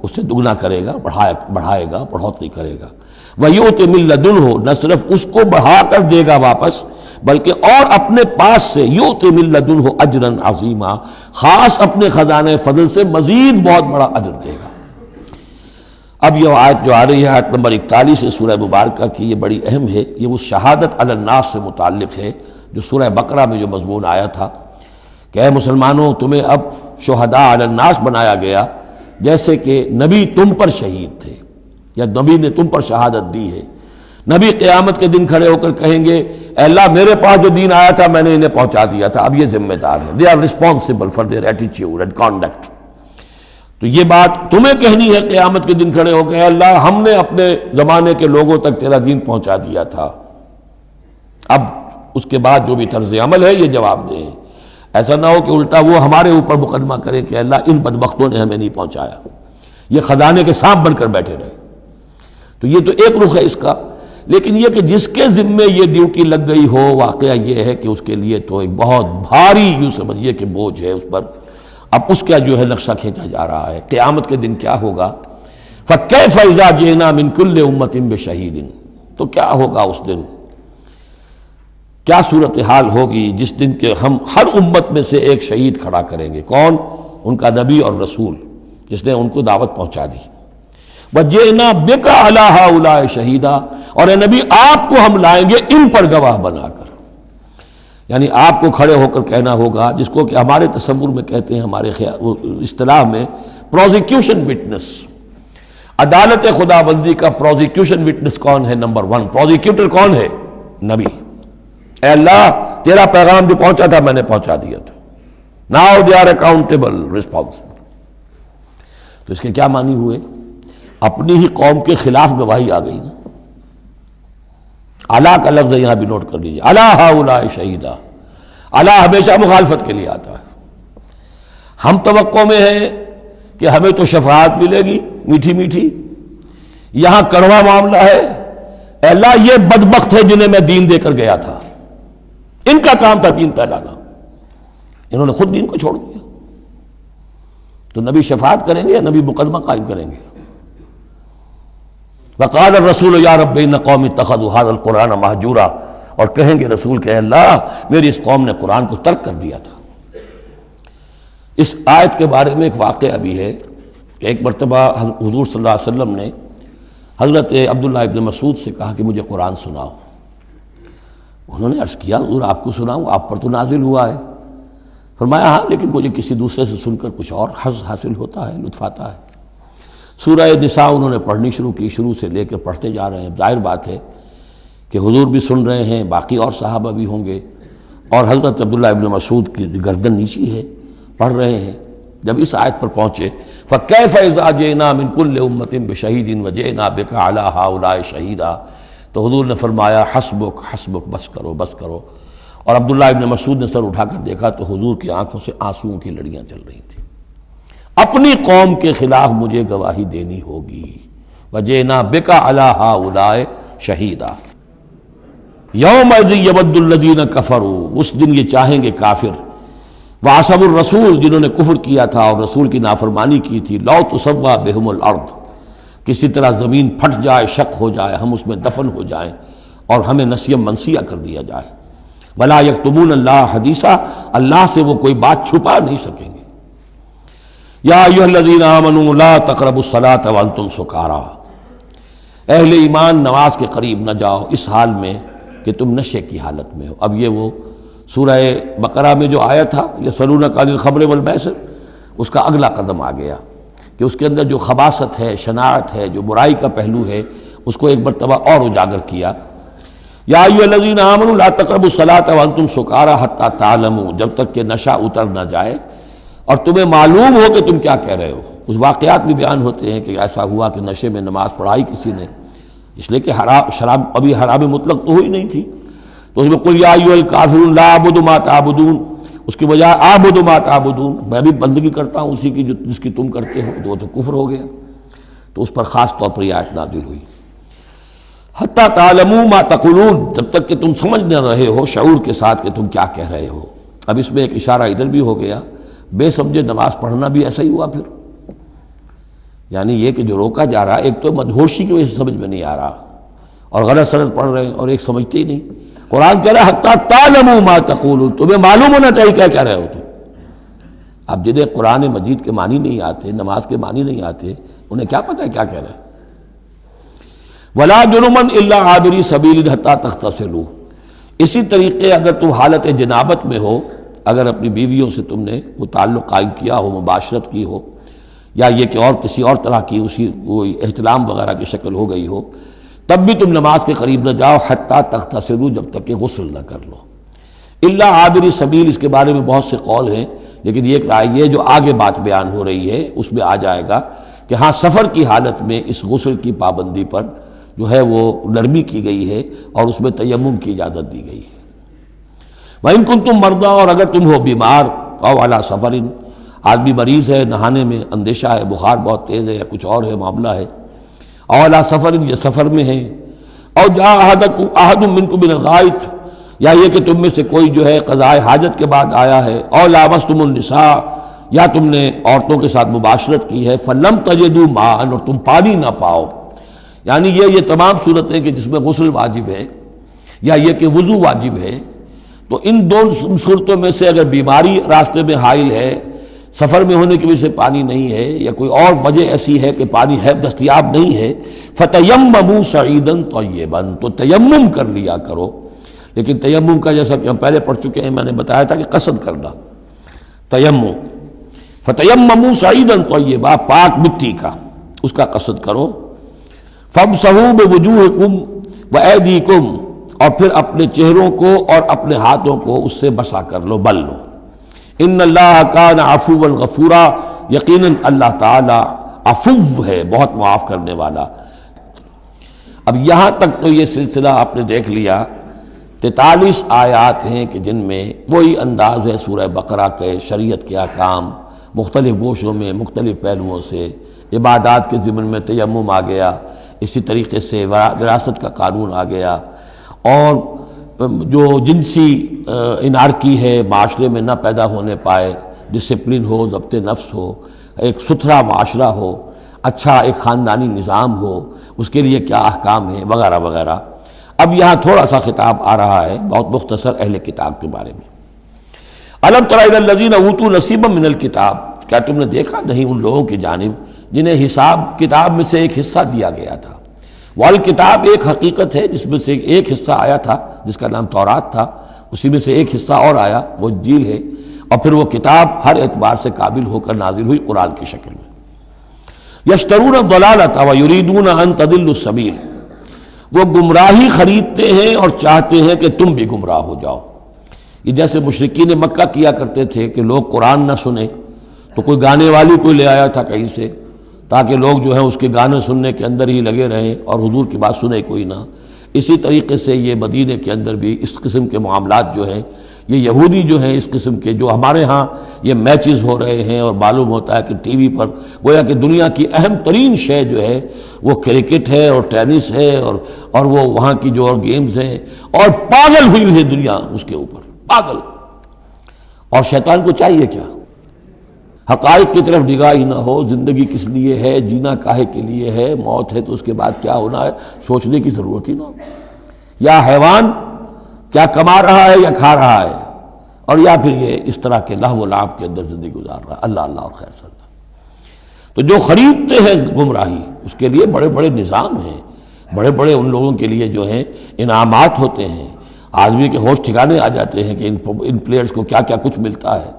اسے دگنا کرے گا، بڑھائے گا، بڑھوتری کرے گا۔ وَيُؤْتِ مِن لَدُنْهُ، نہ صرف اس کو بڑھا کر دے گا واپس بلکہ اور اپنے پاس سے یؤتِ مِن لَدُنْهُ اجرا عظیما، خاص اپنے خزانے فضل سے مزید بہت بڑا اجر دے گا۔ اب یہ آیت جو آ رہی ہے آیت نمبر 41 سے سورہ مبارکہ کی، یہ بڑی اہم ہے، یہ وہ شہادت علی الناس سے متعلق ہے جو سورہ بقرہ میں جو مضمون آیا تھا کہ اے مسلمانوں تمہیں اب شہداء علی الناس بنایا گیا، جیسے کہ نبی تم پر شہید تھے یا نبی نے تم پر شہادت دی ہے۔ نبی قیامت کے دن کھڑے ہو کر کہیں گے اے اللہ میرے پاس جو دین آیا تھا میں نے انہیں پہنچا دیا تھا، اب یہ ذمہ دار ہیں، they are responsible for their attitude and conduct. تو یہ بات تمہیں کہنی ہے قیامت کے دن کھڑے ہو کے، اے اللہ ہم نے اپنے زمانے کے لوگوں تک تیرا دین پہنچا دیا تھا، اب اس کے بعد جو بھی طرز عمل ہے یہ جواب دیں۔ ایسا نہ ہو کہ الٹا وہ ہمارے اوپر مقدمہ کرے کہ اللہ ان بدبختوں نے ہمیں نہیں پہنچایا، یہ خزانے کے سانپ بن کر بیٹھے رہے۔ تو یہ تو ایک رخ ہے اس کا، لیکن یہ کہ جس کے ذمے یہ ڈیوٹی لگ گئی ہو، واقعہ یہ ہے کہ اس کے لیے تو ایک بہت بھاری یوں سمجھیے کہ بوجھ ہے اس پر۔ اب اس کا جو ہے نقشہ کھینچا جا رہا ہے قیامت کے دن کیا ہوگا۔ فَكَيْفَ إِذَا جِئْنَا مِن كُلِّ أُمَّةٍ بِشَهِيدٍ، تو کیا ہوگا اس دن، کیا صورتحال ہوگی جس دن کہ ہم ہر امت میں سے ایک شہید کھڑا کریں گے۔ کون؟ ان کا نبی اور رسول جس نے ان کو دعوت پہنچا دی. وَجِئْنَا بِكَ عَلَىٰ هَٰؤُلَاءِ شَهِيدًا، اور اے نبی آپ کو ہم لائیں گے ان پر گواہ بنا کر. یعنی آپ کو کھڑے ہو کر کہنا ہوگا، جس کو کہ ہمارے تصور میں کہتے ہیں، ہمارے اصطلاح میں پروزیکیوشن وٹنس. عدالت خدا بندی کا پروزیکیوشن وٹنس کون ہے؟ نمبر 1 پروزیکیوٹر کون ہے؟ نبی. اے اللہ تیرا پیغام جو پہنچا تھا میں نے پہنچا دیا تھا. Now they are accountable responsible. تو اس کے کیا معنی ہوئے؟ اپنی ہی قوم کے خلاف گواہی آ گئی نا. اعلیٰ کا لفظ یہاں بھی نوٹ کر لیجیے، اعلیٰ ہؤلاء شہیدا. اعلیٰ ہمیشہ مخالفت کے لیے آتا ہے. ہم توقع میں ہیں کہ ہمیں تو شفاعت ملے گی میٹھی میٹھی، یہاں کڑوا معاملہ ہے. اے اللہ یہ بدبخت ہے جنہیں میں دین دے کر گیا تھا، ان کا کام تھا دین پھیلانا، انہوں نے خود دین کو چھوڑ دیا. تو نبی شفاعت کریں گے یا نبی مقدمہ قائم کریں گے؟ وقال الرسول یا رب ان قوم اتخذوا هذا القرآن مہجورا، اور کہیں گے رسول کہ اللہ میری اس قوم نے قرآن کو ترک کر دیا تھا. اس آیت کے بارے میں ایک واقعہ بھی ہے کہ ایک مرتبہ حضور صلی اللہ علیہ وسلم نے حضرت عبداللہ ابن مسعود سے کہا کہ مجھے قرآن سناؤ. انہوں نے عرض کیا حضور آپ کو سناؤں؟ آپ پر تو نازل ہوا ہے. فرمایا ہاں لیکن مجھے کسی دوسرے سے سن کر کچھ اور حظ حاصل ہوتا ہے، لطف آتا ہے. سورہ نساء انہوں نے پڑھنی شروع کی، شروع سے لے کے پڑھتے جا رہے ہیں. ظاہر بات ہے کہ حضور بھی سن رہے ہیں، باقی اور صحابہ بھی ہوں گے، اور حضرت عبداللہ ابن مسعود کی گردن نیچی ہے، پڑھ رہے ہیں. جب اس آیت پر پہنچے فَكَيْفَ إِذَا جِئْنَا مِن كُلِّ أُمَّةٍ بِشَهِيدٍ وَجِئْنَا بِكَ عَلَىٰ هَٰؤُلَاءِ شَهِيدًا. تو حضور نے فرمایا حسبک حسبک، بس کرو بس کرو. اور عبداللہ ابن مسعود نے سر اٹھا کر دیکھا تو حضور کی آنکھوں سے آنسوؤں کی لڑیاں چل رہی تھیں. اپنی قوم کے خلاف مجھے گواہی دینی ہوگی. وَجِئْنَا بِكَ عَلَىٰ هَٰؤُلَاءِ شَهِيدًا. يَوْمَئِذٍ يَوَدُّ الَّذِينَ كَفَرُوا، اس دن یہ چاہیں گے کافر، وَعَصَوُا الرَّسُولَ، جنہوں نے کفر کیا تھا اور رسول کی نافرمانی کی تھی، لَوْ تُسَوَّىٰ بِهُمُ الْأَرْضُ، کسی طرح زمین پھٹ جائے، شق ہو جائے، ہم اس میں دفن ہو جائیں اور ہمیں نسیم منسیہ کر دیا جائے. وَلَا يَكْتُمُونَ اللَّهَ حَدِيثًا، اللہ سے وہ کوئی بات چھپا نہیں سکیں گے. یا ایھا الذین آمنوا لا تقربوا الصلاۃ وانتم سکارى، اہل ایمان نماز کے قریب نہ جاؤ اس حال میں کہ تم نشے کی حالت میں ہو. اب یہ وہ سورہ بقرہ میں جو آیا تھا یسألونک عن الخمر والمیسر، اس کا اگلا قدم آ گیا کہ اس کے اندر جو خباثت ہے، شناعت ہے، جو برائی کا پہلو ہے، اس کو ایک مرتبہ اور اجاگر کیا. یا ایھا الذین آمنوا لا تقربوا الصلاۃ وانتم سکارى حتی تعلموا، جب تک کہ نشہ اتر نہ جائے اور تمہیں معلوم ہو کہ تم کیا کہہ رہے ہو. اس واقعات بھی بیان ہوتے ہیں کہ ایسا ہوا کہ نشے میں نماز پڑھائی کسی نے، اس لیے کہ شراب ابھی حرام مطلق تو ہوئی نہیں تھی، تو اس میں قل یا ایھا الکافرون لا اعبد ما تعبدون، اس کی بجائے اعبد ما تعبدون، میں بھی بندگی کرتا ہوں اسی کی جس کی تم کرتے ہو، تو وہ تو کفر ہو گیا. تو اس پر خاص طور پر یہ آیت نازل ہوئی حتی تعلموا ما تقولون، جب تک کہ تم سمجھ نہ رہے ہو شعور کے ساتھ کہ تم کیا کہہ رہے ہو. اب اس میں ایک اشارہ ادھر بھی ہو گیا، بے سمجھے نماز پڑھنا بھی ایسا ہی ہوا. پھر یعنی یہ کہ جو روکا جا رہا، ایک تو مدہوشی کی وجہ سے سمجھ میں نہیں آ رہا اور غلط سلط پڑھ رہے ہیں، اور ایک سمجھتے ہی نہیں. قرآن کہہ رہا ہے حتی تعلموا ما تقولون، تمہیں معلوم ہونا چاہیے کیا کہہ رہے ہو تم. اب جنہیں قرآن مجید کے معنی نہیں آتے، نماز کے معنی نہیں آتے، انہیں کیا پتہ ہے کیا کہہ رہے ہیں. وَلَا جُنُبًا إِلَّا عَابِرِي سَبِيلٍ حَتَّىٰ تَغْتَسِلُوا، اسی طریقے اگر تم حالت جنابت میں ہو، اگر اپنی بیویوں سے تم نے وہ تعلق قائم کیا ہو، مباشرت کی ہو، یا یہ کہ اور کسی اور طرح کی اسی وہ احتلام وغیرہ کی شکل ہو گئی ہو، تب بھی تم نماز کے قریب نہ جاؤ حتیٰ تغتسلوا، جب تک کہ غسل نہ کر لو. الا عابری سبیل، اس کے بارے میں بہت سے قول ہیں، لیکن یہ رائے یہ جو آگے بات بیان ہو رہی ہے اس میں آ جائے گا کہ ہاں سفر کی حالت میں اس غسل کی پابندی پر جو ہے وہ نرمی کی گئی ہے اور اس میں تیمم کی اجازت دی گئی ہے. وَإِن كُنتُم مَرْضَىٰ، اور اگر تم ہو بیمار، أَوْ عَلَىٰ سَفَرٍ، آدمی مریض ہے، نہانے میں اندیشہ ہے، بخار بہت تیز ہے یا کچھ اور ہے معاملہ ہے، أَوْ عَلَىٰ سَفَرٍ، یہ سفر میں ہے، أَوْ جَاءَ أَحَدٌ مِّنكُم مِّنَ الْغَائِطِ، یا یہ کہ تم میں سے کوئی جو ہے قضاء حاجت کے بعد آیا ہے، أَوْ لَامَسْتُمُ النِّسَاءَ، یا تم نے عورتوں کے ساتھ مباشرت کی ہے، فَلَمْ تَجِدُوا مَاءً، اور تم پانی نہ پاؤ. یعنی یہ تمام صورتیں کہ جس میں غسل واجب ہے یا یہ کہ وضو واجب ہے، تو ان دو صورتوں میں سے اگر بیماری راستے میں حائل ہے سفر میں ہونے کی وجہ سے پانی نہیں ہے یا کوئی اور وجہ ایسی ہے کہ پانی ہے دستیاب نہیں ہے، فَتَيَمَّمُوا صَعِيدًا طَيِّبًا، تو تیمم کر لیا کرو. لیکن تیمم کا جیسا کہ ہم پہلے پڑھ چکے ہیں، میں نے بتایا تھا کہ قصد کرنا تیمم. فَتَيَمَّمُوا صَعِيدًا طَيِّبًا، پاک مٹی کا اس کا قصد کرو. فَامْسَحُوا بِوُجُوهِكُمْ وَأَيْدِيكُمْ، اور پھر اپنے چہروں کو اور اپنے ہاتھوں کو اس سے مسح کر لو، بل لو. ان اللہ کان عفوا غفورا، یقیناً اللہ تعالی عفو ہے، بہت معاف کرنے والا. اب یہاں تک تو یہ سلسلہ آپ نے دیکھ لیا. 43 آیات ہیں کہ جن میں وہی انداز ہے سورہ بقرہ کے، شریعت کے احکام مختلف گوشوں میں مختلف پہلوؤں سے. عبادات کے ضمن میں تیمم آ گیا، اسی طریقے سے وراثت کا قانون آ گیا، اور جو جنسی انارکی ہے معاشرے میں نہ پیدا ہونے پائے، ڈسپلن ہو، ضبط نفس ہو، ایک ستھرا معاشرہ ہو، اچھا ایک خاندانی نظام ہو، اس کے لیے کیا احکام ہیں وغیرہ وغیرہ. اب یہاں تھوڑا سا خطاب آ رہا ہے بہت مختصر اہل کتاب کے بارے میں. الم تر الی الذین اوتوا نصیبا من الکتاب، کیا تم نے دیکھا نہیں ان لوگوں کی جانب جنہیں حساب کتاب میں سے ایک حصہ دیا گیا تھا. والکتاب ایک حقیقت ہے جس میں سے ایک حصہ آیا تھا جس کا نام تورات تھا، اسی میں سے ایک حصہ اور آیا وہ انجیل ہے، اور پھر وہ کتاب ہر اعتبار سے قابل ہو کر نازل ہوئی قرآن کی شکل میں. یشترون الضلالۃ ویریدون ان تضلوا السبیل، وہ گمراہی خریدتے ہیں اور چاہتے ہیں کہ تم بھی گمراہ ہو جاؤ. یہ جیسے مشرکین مکہ کیا کرتے تھے کہ لوگ قرآن نہ سنیں تو کوئی گانے والی کوئی لے آیا تھا کہیں سے تاکہ لوگ جو ہیں اس کے گانے سننے کے اندر ہی لگے رہیں اور حضور کی بات سنے کوئی نہ. اسی طریقے سے یہ مدینے کے اندر بھی اس قسم کے معاملات جو ہیں، یہ یہودی جو ہیں اس قسم کے، جو ہمارے ہاں یہ میچز ہو رہے ہیں اور معلوم ہوتا ہے کہ ٹی وی پر گویا کہ دنیا کی اہم ترین شے جو ہے وہ کرکٹ ہے اور ٹینس ہے اور وہ وہاں کی جو اور گیمز ہیں، اور پاگل ہوئی ہے دنیا اس کے اوپر، پاگل. اور شیطان کو چاہیے کیا؟ حقائق کی طرف نگاہ ہی نہ ہو. زندگی کس لیے ہے، جینا کاہے کے لیے ہے، موت ہے تو اس کے بعد کیا ہونا ہے، سوچنے کی ضرورت ہی نہ ہو. یا حیوان کیا کما رہا ہے یا کھا رہا ہے، اور یا پھر یہ اس طرح کے لہو و لعب کے اندر زندگی گزار رہا ہے. اللہ اللہ اور خیر صلی اللہ. تو جو خریدتے ہیں گمراہی، اس کے لیے بڑے بڑے نظام ہیں، بڑے بڑے ان لوگوں کے لیے جو ہیں انعامات ہوتے ہیں. آدمی کے ہوش ٹھکانے آ جاتے ہیں کہ ان پلیئرز کو کیا کیا کچھ ملتا ہے.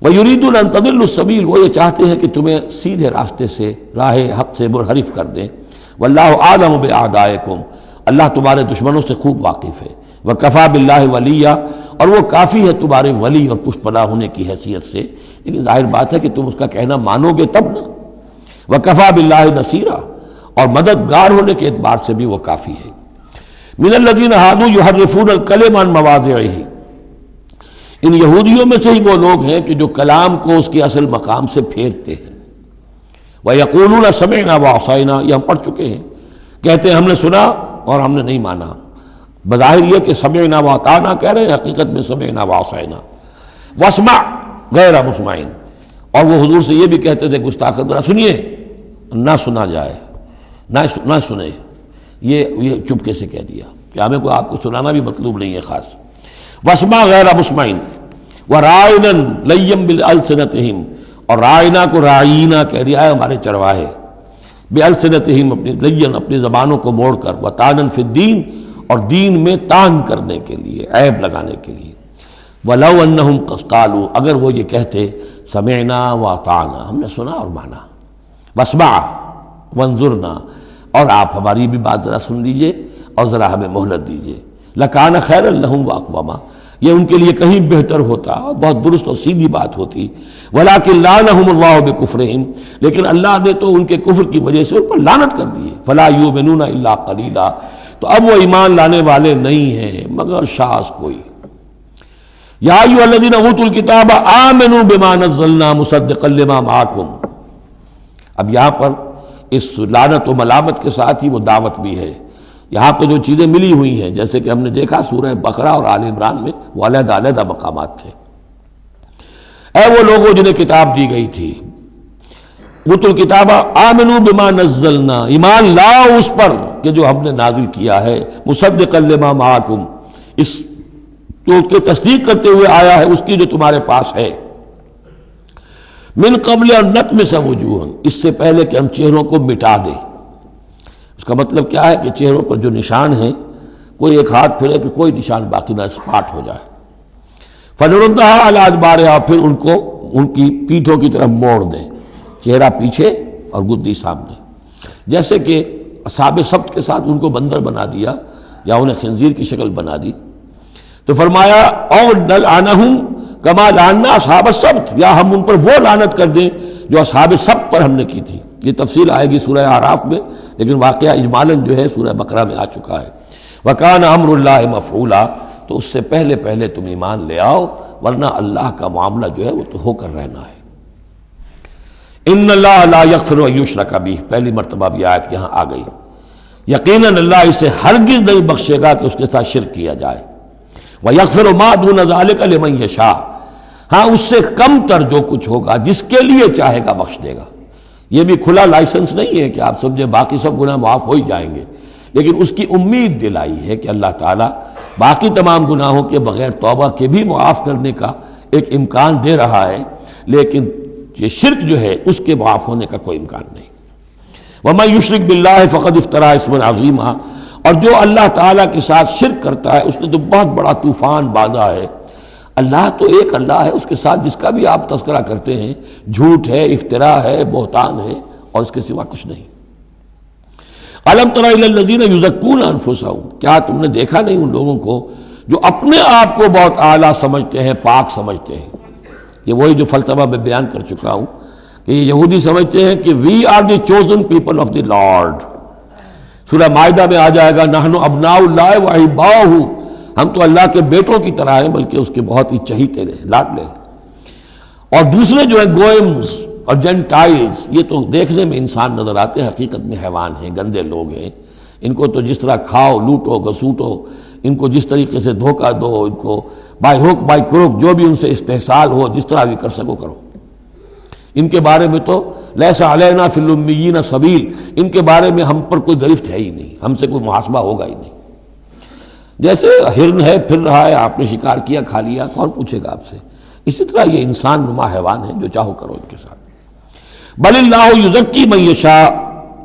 وَيُرِيدُونَ أَن تَضِلُّوا السَّبِيلَ، وہ یہ چاہتے ہیں کہ تمہیں سیدھے راستے سے، راہ حق سے منحرف کر دیں. وَاللَّهُ أَعْلَمُ بِأَعْدَائِكُمْ، اللہ تمہارے دشمنوں سے خوب واقف ہے. وَكَفَى بِاللَّهِ وَلِيًّا، اور وہ کافی ہے تمہارے ولی اور پشت پناہ ہونے کی حیثیت سے. لیکن ظاہر بات ہے کہ تم اس کا کہنا مانو گے تب نا. وَكَفَى بِاللَّهِ نَصِيرًا، اور مددگار ہونے کے اعتبار سے بھی وہ کافی ہے. مِنَ الَّذِينَ هَادُوا يُحَرِّفُونَ الْكَلِمَ عَن مَّوَاضِعِهِ، ان یہودیوں میں سے ہی وہ لوگ ہیں کہ جو کلام کو اس کے اصل مقام سے پھیرتے ہیں. وَيَقُولُونَ سَمِعْنَا وَعَصَيْنَا، یہ ہم پڑھ چکے ہیں، کہتے ہیں ہم نے سنا اور ہم نے نہیں مانا. بظاہر یہ کہ سمعنا وَأَطَعْنَا کہہ رہے ہیں، حقیقت میں سمعنا وَعَصَيْنَا. وَاسْمَعْ غَيْرَ مُسْمَعٍ، اور وہ حضور سے یہ بھی کہتے تھے گستاخ ذرا سنیے، نہ سنا جائے، نہ سنے. یہ چپکے سے کہہ دیا کہ ہمیں کوئی آپ کو سنانا بھی مطلوب نہیں ہے خاص. وَاسْمَعْ غَيْرَ مُسْمَعٍ وَرَاعِنًا لَيًّا بِأَلْسِنَتِهِمْ، اور رائنا کو رائینا کہہ دیا ہے ہمارے چرواہے. بِأَلْسِنَتِهِمْ، اپنی لین اپنی زبانوں کو موڑ کر. وَطَعْنًا فِي الدِّينِ، اور دین میں طعن کرنے کے لیے، عیب لگانے کے لیے. وَلَوْ أَنَّهُمْ قَالُوا، اگر وہ یہ کہتے سمعنا وَأَطَعْنَا، ہم نے سنا اور مانا. وَاسْمَعْ وَانظُرْنَا، اور آپ ہماری بھی بات ذرا سن لیجئے اور ذرا ہمیں مہلت دیجئے. لَكَانَ خَيْرًا لَهُمْ وَأَقْوَمَ، یہ ان کے لیے کہیں بہتر ہوتا اور بہت درست اور سیدھی بات ہوتی. وَلَكِنْ لَعَنَهُمُ اللَّهُ بِكُفْرِهِمْ، لیکن اللہ نے تو ان کے کفر کی وجہ سے ان پر لعنت کر دی ہے. فَلَا يُؤْمِنُونَ إِلَّا قَلِيلًا، تو اب وہ ایمان لانے والے نہیں ہیں مگر شاذ کوئی. یا ایھا الذین اوتوا الکتاب آمنوا بما نزلنا مصدقا لما معکم، اب یہاں پر اس لعنت و ملامت کے ساتھ ہی وہ دعوت بھی ہے. یہاں پہ جو چیزیں ملی ہوئی ہیں جیسے کہ ہم نے دیکھا سورہ بقرہ اور آل عمران میں وہ علیحدہ علیحدہ مقامات تھے. اے وہ لوگوں جنہیں کتاب دی گئی تھی، اوتوا الکتاب آمنوا بما نزلنا، ایمان لاؤ اس پر کہ جو ہم نے نازل کیا ہے. مصدقا لما معکم، اس جو کہ تصدیق کرتے ہوئے آیا ہے اس کی جو تمہارے پاس ہے. من قبل ان نطمس وجوہا، اس سے پہلے کہ ہم چہروں کو مٹا دیں۔ اس کا مطلب کیا ہے کہ چہروں پر جو نشان ہیں، کوئی ایک ہاتھ پھرے کہ کوئی نشان باقی نہ، اسپاٹ ہو جائے۔ فنردھا علی ادبارہا، پھر ان کو ان کی پیٹھوں کی طرف موڑ دیں، چہرہ پیچھے اور گدی سامنے، جیسے کہ اصحاب سبت کے ساتھ ان کو بندر بنا دیا یا انہیں خنزیر کی شکل بنا دی۔ تو فرمایا او نلعنہم کما لعنا اصحاب السبت، یا ہم ان پر وہ لعنت کر دیں جو اصحاب سبت پر ہم نے کی تھی۔ یہ تفصیل آئے گی سورہ اعراف میں، لیکن واقعہ اجمالاً جو ہے سورہ بقرہ میں آ چکا ہے۔ وَكَانَ أَمْرُ اللَّهِ مَفْعُولًا، تو اس سے پہلے تم ایمان لے آؤ، ورنہ اللہ کا معاملہ جو ہے وہ تو ہو کر رہنا ہے۔ ان اللہ لا یغفر ان یشرک بہ، پہلی مرتبہ بھی آیت یہاں آ گئی۔ یقیناً اللہ اسے ہرگز نہیں بخشے گا کہ اس کے ساتھ شرک کیا جائے۔ وَيَغْفِرُ مَا دُونَ ذَلِكَ لِمَن یشاء، ہاں اس سے کم تر جو کچھ ہوگا جس کے لیے چاہے گا بخش دے گا۔ یہ بھی کھلا لائسنس نہیں ہے کہ آپ سمجھیں باقی سب گناہ معاف ہو ہی جائیں گے، لیکن اس کی امید دلائی ہے کہ اللہ تعالیٰ باقی تمام گناہوں کے بغیر توبہ کے بھی معاف کرنے کا ایک امکان دے رہا ہے، لیکن یہ شرک جو ہے اس کے معاف ہونے کا کوئی امکان نہیں۔ وَمَن يُشْرِكْ بِاللَّهِ فَقَدِ افْتَرَىٰ اِثْمًا عَظِيمًا، اور جو اللہ تعالیٰ کے ساتھ شرک کرتا ہے اس نے تو بہت بڑا طوفان باندھا ہے۔ اللہ تو ایک اللہ ہے، اس کے ساتھ جس کا بھی آپ تذکرہ کرتے ہیں جھوٹ ہے، افتراء ہے، بہتان ہے، اور اس کے سوا کچھ نہیں۔ أَلَمْ تَرَ إِلَى الَّذِينَ يُزَكُّونَ أَنفُسَهُمْ، کیا تم نے دیکھا نہیں ان لوگوں کو جو اپنے آپ کو بہت اعلیٰ سمجھتے ہیں، پاک سمجھتے ہیں۔ یہ وہی جو فلسفہ میں بیان کر چکا ہوں کہ یہ یہودی سمجھتے ہیں کہ we are the chosen people of the Lord. سورہ مائدہ میں آ جائے گا نحن ابناء اللہ واحباؤہ، ہم تو اللہ کے بیٹوں کی طرح ہیں، بلکہ اس کے بہت ہی چہیتے ہیں، لاڈلے ہیں۔ اور دوسرے جو ہیں گوئمز اور جینٹائلز، یہ تو دیکھنے میں انسان نظر آتے ہیں، حقیقت میں حیوان ہیں، گندے لوگ ہیں۔ ان کو تو جس طرح کھاؤ، لوٹو، گسوٹو، ان کو جس طریقے سے دھوکہ دو، ان کو بائی ہوک بائی کروک جو بھی ان سے استحصال ہو، جس طرح بھی کر سکو کرو۔ ان کے بارے میں تو لیس علینا فی الامیین سبیل، ان کے بارے میں ہم پر کوئی گرفت ہے ہی نہیں، ہم سے کوئی محاسبہ ہوگا ہی نہیں۔ جیسے ہرن ہے، پھر رہا ہے، آپ نے شکار کیا، کھا لیا، کون پوچھے گا آپ سے؟ اسی طرح یہ انسان نما حیوان ہے، جو چاہو کرو ان کے ساتھ۔ بل اللہ یزکی من یشاء،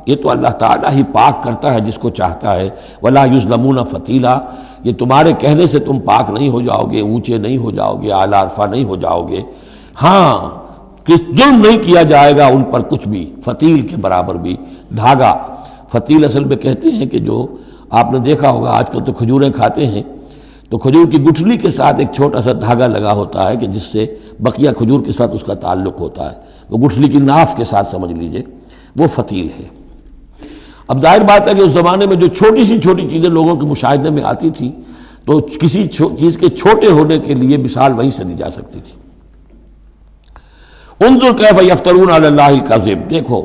یہ تو اللہ تعالیٰ ہی پاک کرتا ہے جس کو چاہتا ہے۔ ولا یظلمون فتیلا، یہ تمہارے کہنے سے تم پاک نہیں ہو جاؤ گے، اونچے نہیں ہو جاؤ گے، اعلیٰ عرفہ نہیں ہو جاؤ گے۔ ہاں کہ ظلم نہیں کیا جائے گا ان پر کچھ بھی، فتیل کے برابر بھی۔ دھاگا، فتیل اصل میں کہتے ہیں کہ جو آپ نے دیکھا ہوگا آج کل تو کھجوریں کھاتے ہیں تو کھجور کی گٹھلی کے ساتھ ایک چھوٹا سا دھاگا لگا ہوتا ہے کہ جس سے بقیہ کھجور کے ساتھ اس کا تعلق ہوتا ہے، وہ گٹھلی کی ناف کے ساتھ سمجھ لیجئے، وہ فتیل ہے۔ اب ظاہر بات ہے کہ اس زمانے میں جو چھوٹی سی چھوٹی چیزیں لوگوں کے مشاہدے میں آتی تھی تو کسی چیز کے چھوٹے ہونے کے لیے مثال وہیں سے دی جا سکتی تھی۔ انظر کیف یفترون علی اللہ الکذب، دیکھو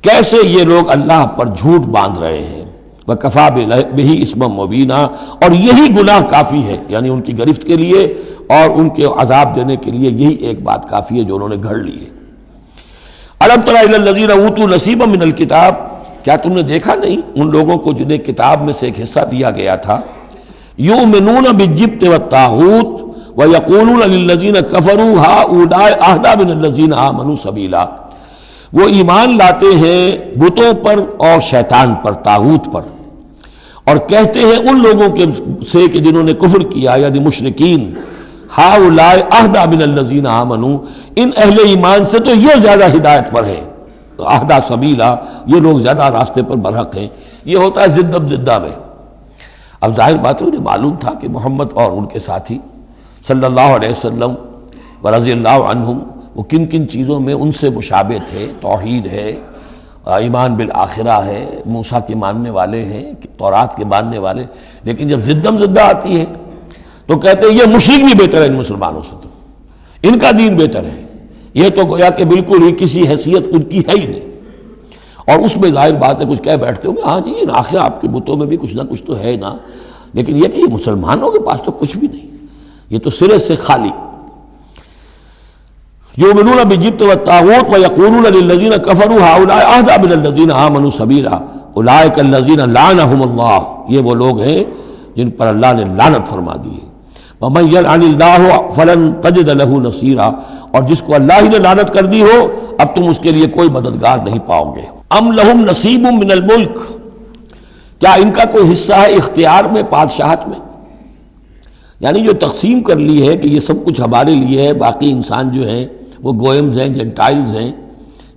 کیسے یہ لوگ اللہ پر جھوٹ باندھ رہے ہیں۔ وکفیٰ بہ اسما مبینا، اور یہی گناہ کافی ہے، یعنی ان کی گرفت کے لیے اور ان کے عذاب دینے کے لیے یہی ایک بات کافی ہے جو انہوں نے گھڑ لی ہے۔ الم تر الی الذین اوتوا نصیبا من الکتاب، کیا تم نے دیکھا نہیں ان لوگوں کو جنہیں کتاب میں سے ایک حصہ دیا گیا تھا؟ یؤمنون بالجبت والطاغوت وَيَقُولُونَ لِلَّذِينَ كَفَرُوا هَؤُلَاءِ أَهْدَىٰ مِنَ الَّذِينَ آمَنُوا سَبِيلًا، وہ ایمان لاتے ہیں بتوں پر اور شیطان پر، طاغوت پر، اور کہتے ہیں ان لوگوں کے سے کہ جنہوں نے کفر کیا یعنی مشرکین، هَؤُلَاءِ أَهْدَىٰ مِنَ الَّذِينَ آمَنُوا، ان اہل ایمان سے تو یہ زیادہ ہدایت پر ہیں، اہدیٰ سبیلا، یہ لوگ زیادہ راستے پر برحق ہیں۔ یہ ہوتا ہے ضد اب ضدہ میں۔ اب ظاہر بات ہے انہیں معلوم تھا کہ محمد اور ان کے ساتھی صلی اللہ علیہ وسلم ورضی اللہ عنہم وہ کن کن چیزوں میں ان سے مشابہ تھے، توحید ہے، ایمان بالآخرہ ہے، موسیٰ کے ماننے والے ہیں، تورات کے ماننے والے، لیکن جب ضدم ضدہ آتی ہے تو کہتے ہیں یہ مشرک بھی بہتر ہے ان مسلمانوں سے، تو ان کا دین بہتر ہے، یہ تو گویا کہ بالکل ہی کسی حیثیت ان کی ہے ہی نہیں۔ اور اس میں ظاہر بات ہے کچھ کہہ بیٹھتے ہوں گے ہاں جی آخر آپ کے بتوں میں بھی کچھ نہ کچھ تو ہے نا، لیکن یہ کہ یہ مسلمانوں کے پاس تو کچھ بھی نہیں، یہ تو سرے سے خالی۔ یؤمنون بالجبت والطاغوت ویقولون للذین کفروا هؤلاء اهدیٰ من الذین آمنوا سبیلا اولئک الذین لعنهم اللہ، یہ وہ لوگ ہیں جن پر اللہ نے لعنت فرما دی ہے۔ وَمَن يَلْعَنِ اللَّهُ فَلَن تَجِدَ لَهُ نَصِيرًا، اور جس کو اللہ ہی نے لعنت کر دی ہو اب تم اس کے لیے کوئی مددگار نہیں پاؤ گے۔ ام لہم نصیب من الملک، کیا ان کا کوئی حصہ ہے اختیار میں، بادشاہت میں؟ یعنی جو تقسیم کر لی ہے کہ یہ سب کچھ ہمارے لیے ہے، باقی انسان جو ہیں وہ گوئمز ہیں، جنٹائلز ہیں،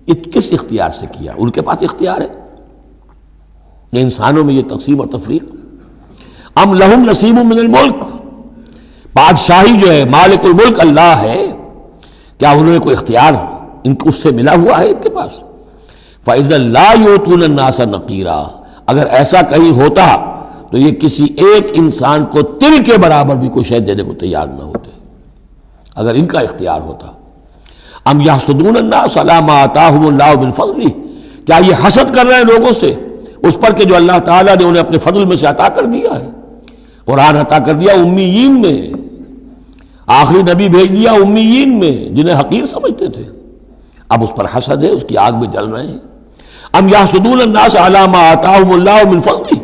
یہ کس اختیار سے کیا؟ ان کے پاس اختیار ہے یہ انسانوں میں یہ تقسیم اور تفریق۔ ام لہم نصیب من الملک، بادشاہی جو ہے، مالک الملک اللہ ہے، کیا انہوں نے کوئی اختیار ان کو اس سے ملا ہوا ہے ان کے پاس؟ فَإِذًا لَا يُؤْتُونَ النَّاسَ نَقِيرًا، اگر ایسا کہیں ہوتا تو یہ کسی ایک انسان کو تل کے برابر بھی کوئی شے دینے کو تیار نہ ہوتے اگر ان کا اختیار ہوتا۔ ام یحسدون الناس علی ما آتاہم اللہ من فضلہ، کیا یہ حسد کر رہے ہیں لوگوں سے اس پر کہ جو اللہ تعالیٰ نے انہیں اپنے فضل میں سے عطا کر دیا ہے؟ قرآن عطا کر دیا امیین میں، آخری نبی بھیج دیا امیین میں جنہیں حقیر سمجھتے تھے، اب اس پر حسد ہے، اس کی آگ میں جل رہے ہیں۔ ام یحسدون الناس علی ما آتاہم اللہ من فضلہ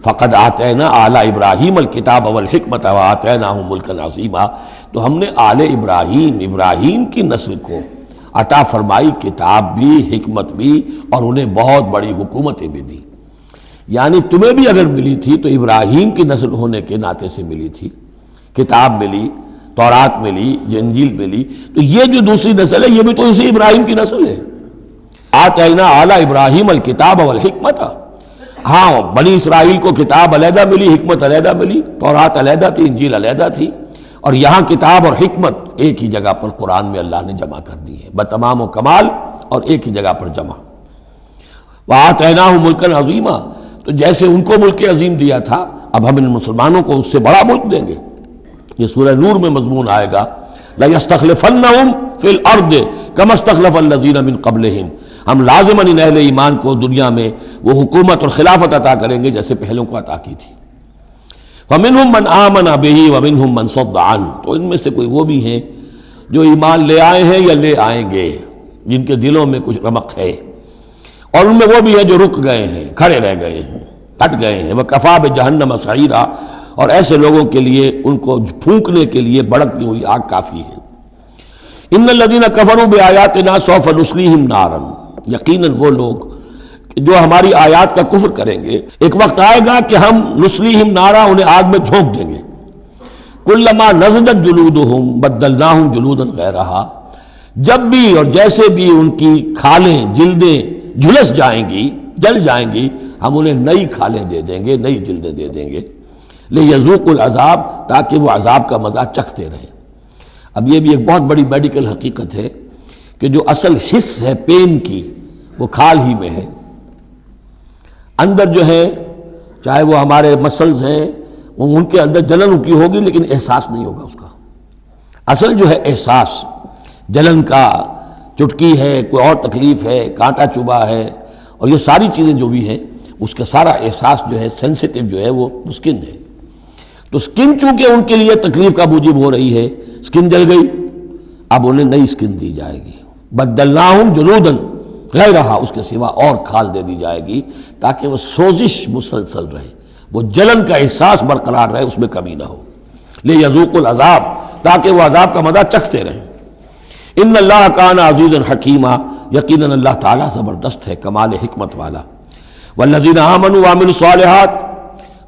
فقد آتینا آل ابراہیم الکتاب والحکمت وآتیناہم ملکا عظیما، تو ہم نے آل ابراہیم کی نسل کو عطا فرمائی کتاب بھی، حکمت بھی، اور انہیں بہت بڑی حکومتیں بھی دی۔ یعنی تمہیں بھی اگر ملی تھی تو ابراہیم کی نسل ہونے کے ناطے سے ملی تھی، کتاب ملی، تورات ملی، انجیل ملی، تو یہ جو دوسری نسل ہے یہ بھی تو اسی ابراہیم کی نسل ہے۔ آتینا آل ابراہیم الکتاب والحکمت، ہاں بنی اسرائیل کو کتاب علیحدہ ملی، حکمت علیحدہ ملی، تورات علیحدہ تھی، انجیل علیحدہ تھی، اور یہاں کتاب اور حکمت ایک ہی جگہ پر قرآن میں اللہ نے جمع کر دی ہے بتمام و کمال، اور ایک ہی جگہ پر جمع۔ وَآتَيْنَاهُ مُلْكًا عَظِيمًا، تو جیسے ان کو ملک عظیم دیا تھا اب ہم ان مسلمانوں کو اس سے بڑا ملک دیں گے۔ یہ سورہ نور میں مضمون آئے گا، لَيَسْتَخْلِفَنَّهُمْ فِي الْأَرْضِ كَمَا اسْتَخْلَفَ الَّذِينَ مِن قَبْلِهِمْ، ہم لازماً ان اہل ایمان کو دنیا میں وہ حکومت اور خلافت عطا کریں گے جیسے پہلوں کو عطا کی تھی۔ فَمِنْهُمْ مَنْ آمَنَ بِهِ وَمِنْهُمْ مَنْ صَدَّ عَنْهُ، تو ان میں سے کوئی وہ بھی ہیں جو ایمان لے آئے ہیں یا لے آئیں گے، جن کے دلوں میں کچھ رمق ہے، اور ان میں وہ بھی ہیں جو رک گئے ہیں، کھڑے رہ گئے ہیں، ہٹ گئے ہیں۔ وَكَفَىٰ بِجَهَنَّمَ سَعِيرًا، اور ایسے لوگوں کے لیے ان کو پھونکنے کے لیے بھڑکتی ہوئی آگ کافی ہے۔ ان الذین کفروا بآیاتنا سوف نصلیہم نارا، یقیناً وہ لوگ جو ہماری آیات کا کفر کریں گے ایک وقت آئے گا کہ ہم نصلیہم نارا، انہیں آگ میں جھونک دیں گے۔ کلما نضجت جلودہم بدلناہم جلودا غیرہا، جب بھی اور جیسے بھی ان کی کھالیں، جلدیں جھلس جائیں گی، جل جائیں گی، ہم انہیں نئی کھالیں دے دیں گے، نئی جلدیں دے دیں گے، لیذوقوا العذاب، تاکہ وہ عذاب کا مزہ چکھتے رہیں۔ اب یہ بھی ایک بہت بڑی میڈیکل حقیقت ہے کہ جو اصل حس ہے پین کی وہ کھال ہی میں ہے، اندر جو ہے چاہے وہ ہمارے مسلز ہیں ان کے اندر جلن کی ہوگی لیکن احساس نہیں ہوگا اس کا۔ اصل جو ہے احساس جلن کا، چٹکی ہے، کوئی اور تکلیف ہے، کانٹا چبھا ہے، اور یہ ساری چیزیں جو بھی ہیں اس کا سارا احساس جو ہے سینسیٹیو جو ہے وہ سکن ہے۔ تو سکن چونکہ ان کے لیے تکلیف کا موجب ہو رہی ہے، سکن جل گئی، اب انہیں نئی سکن دی جائے گی۔ بدلناہم جلودا غیرہا، اس کے سوا اور کھال دے دی جائے گی تاکہ وہ سوزش مسلسل رہے، وہ جلن کا احساس برقرار رہے، اس میں کمی نہ ہو۔ لیذوقوا العذاب، تاکہ وہ عذاب کا مزہ چکھتے رہیں۔ ان اللہ کان عزیزا حکیما، یقیناً اللہ تعالیٰ زبردست ہے، کمال حکمت والا۔ والذین آمنوا وعملوا الصالحات،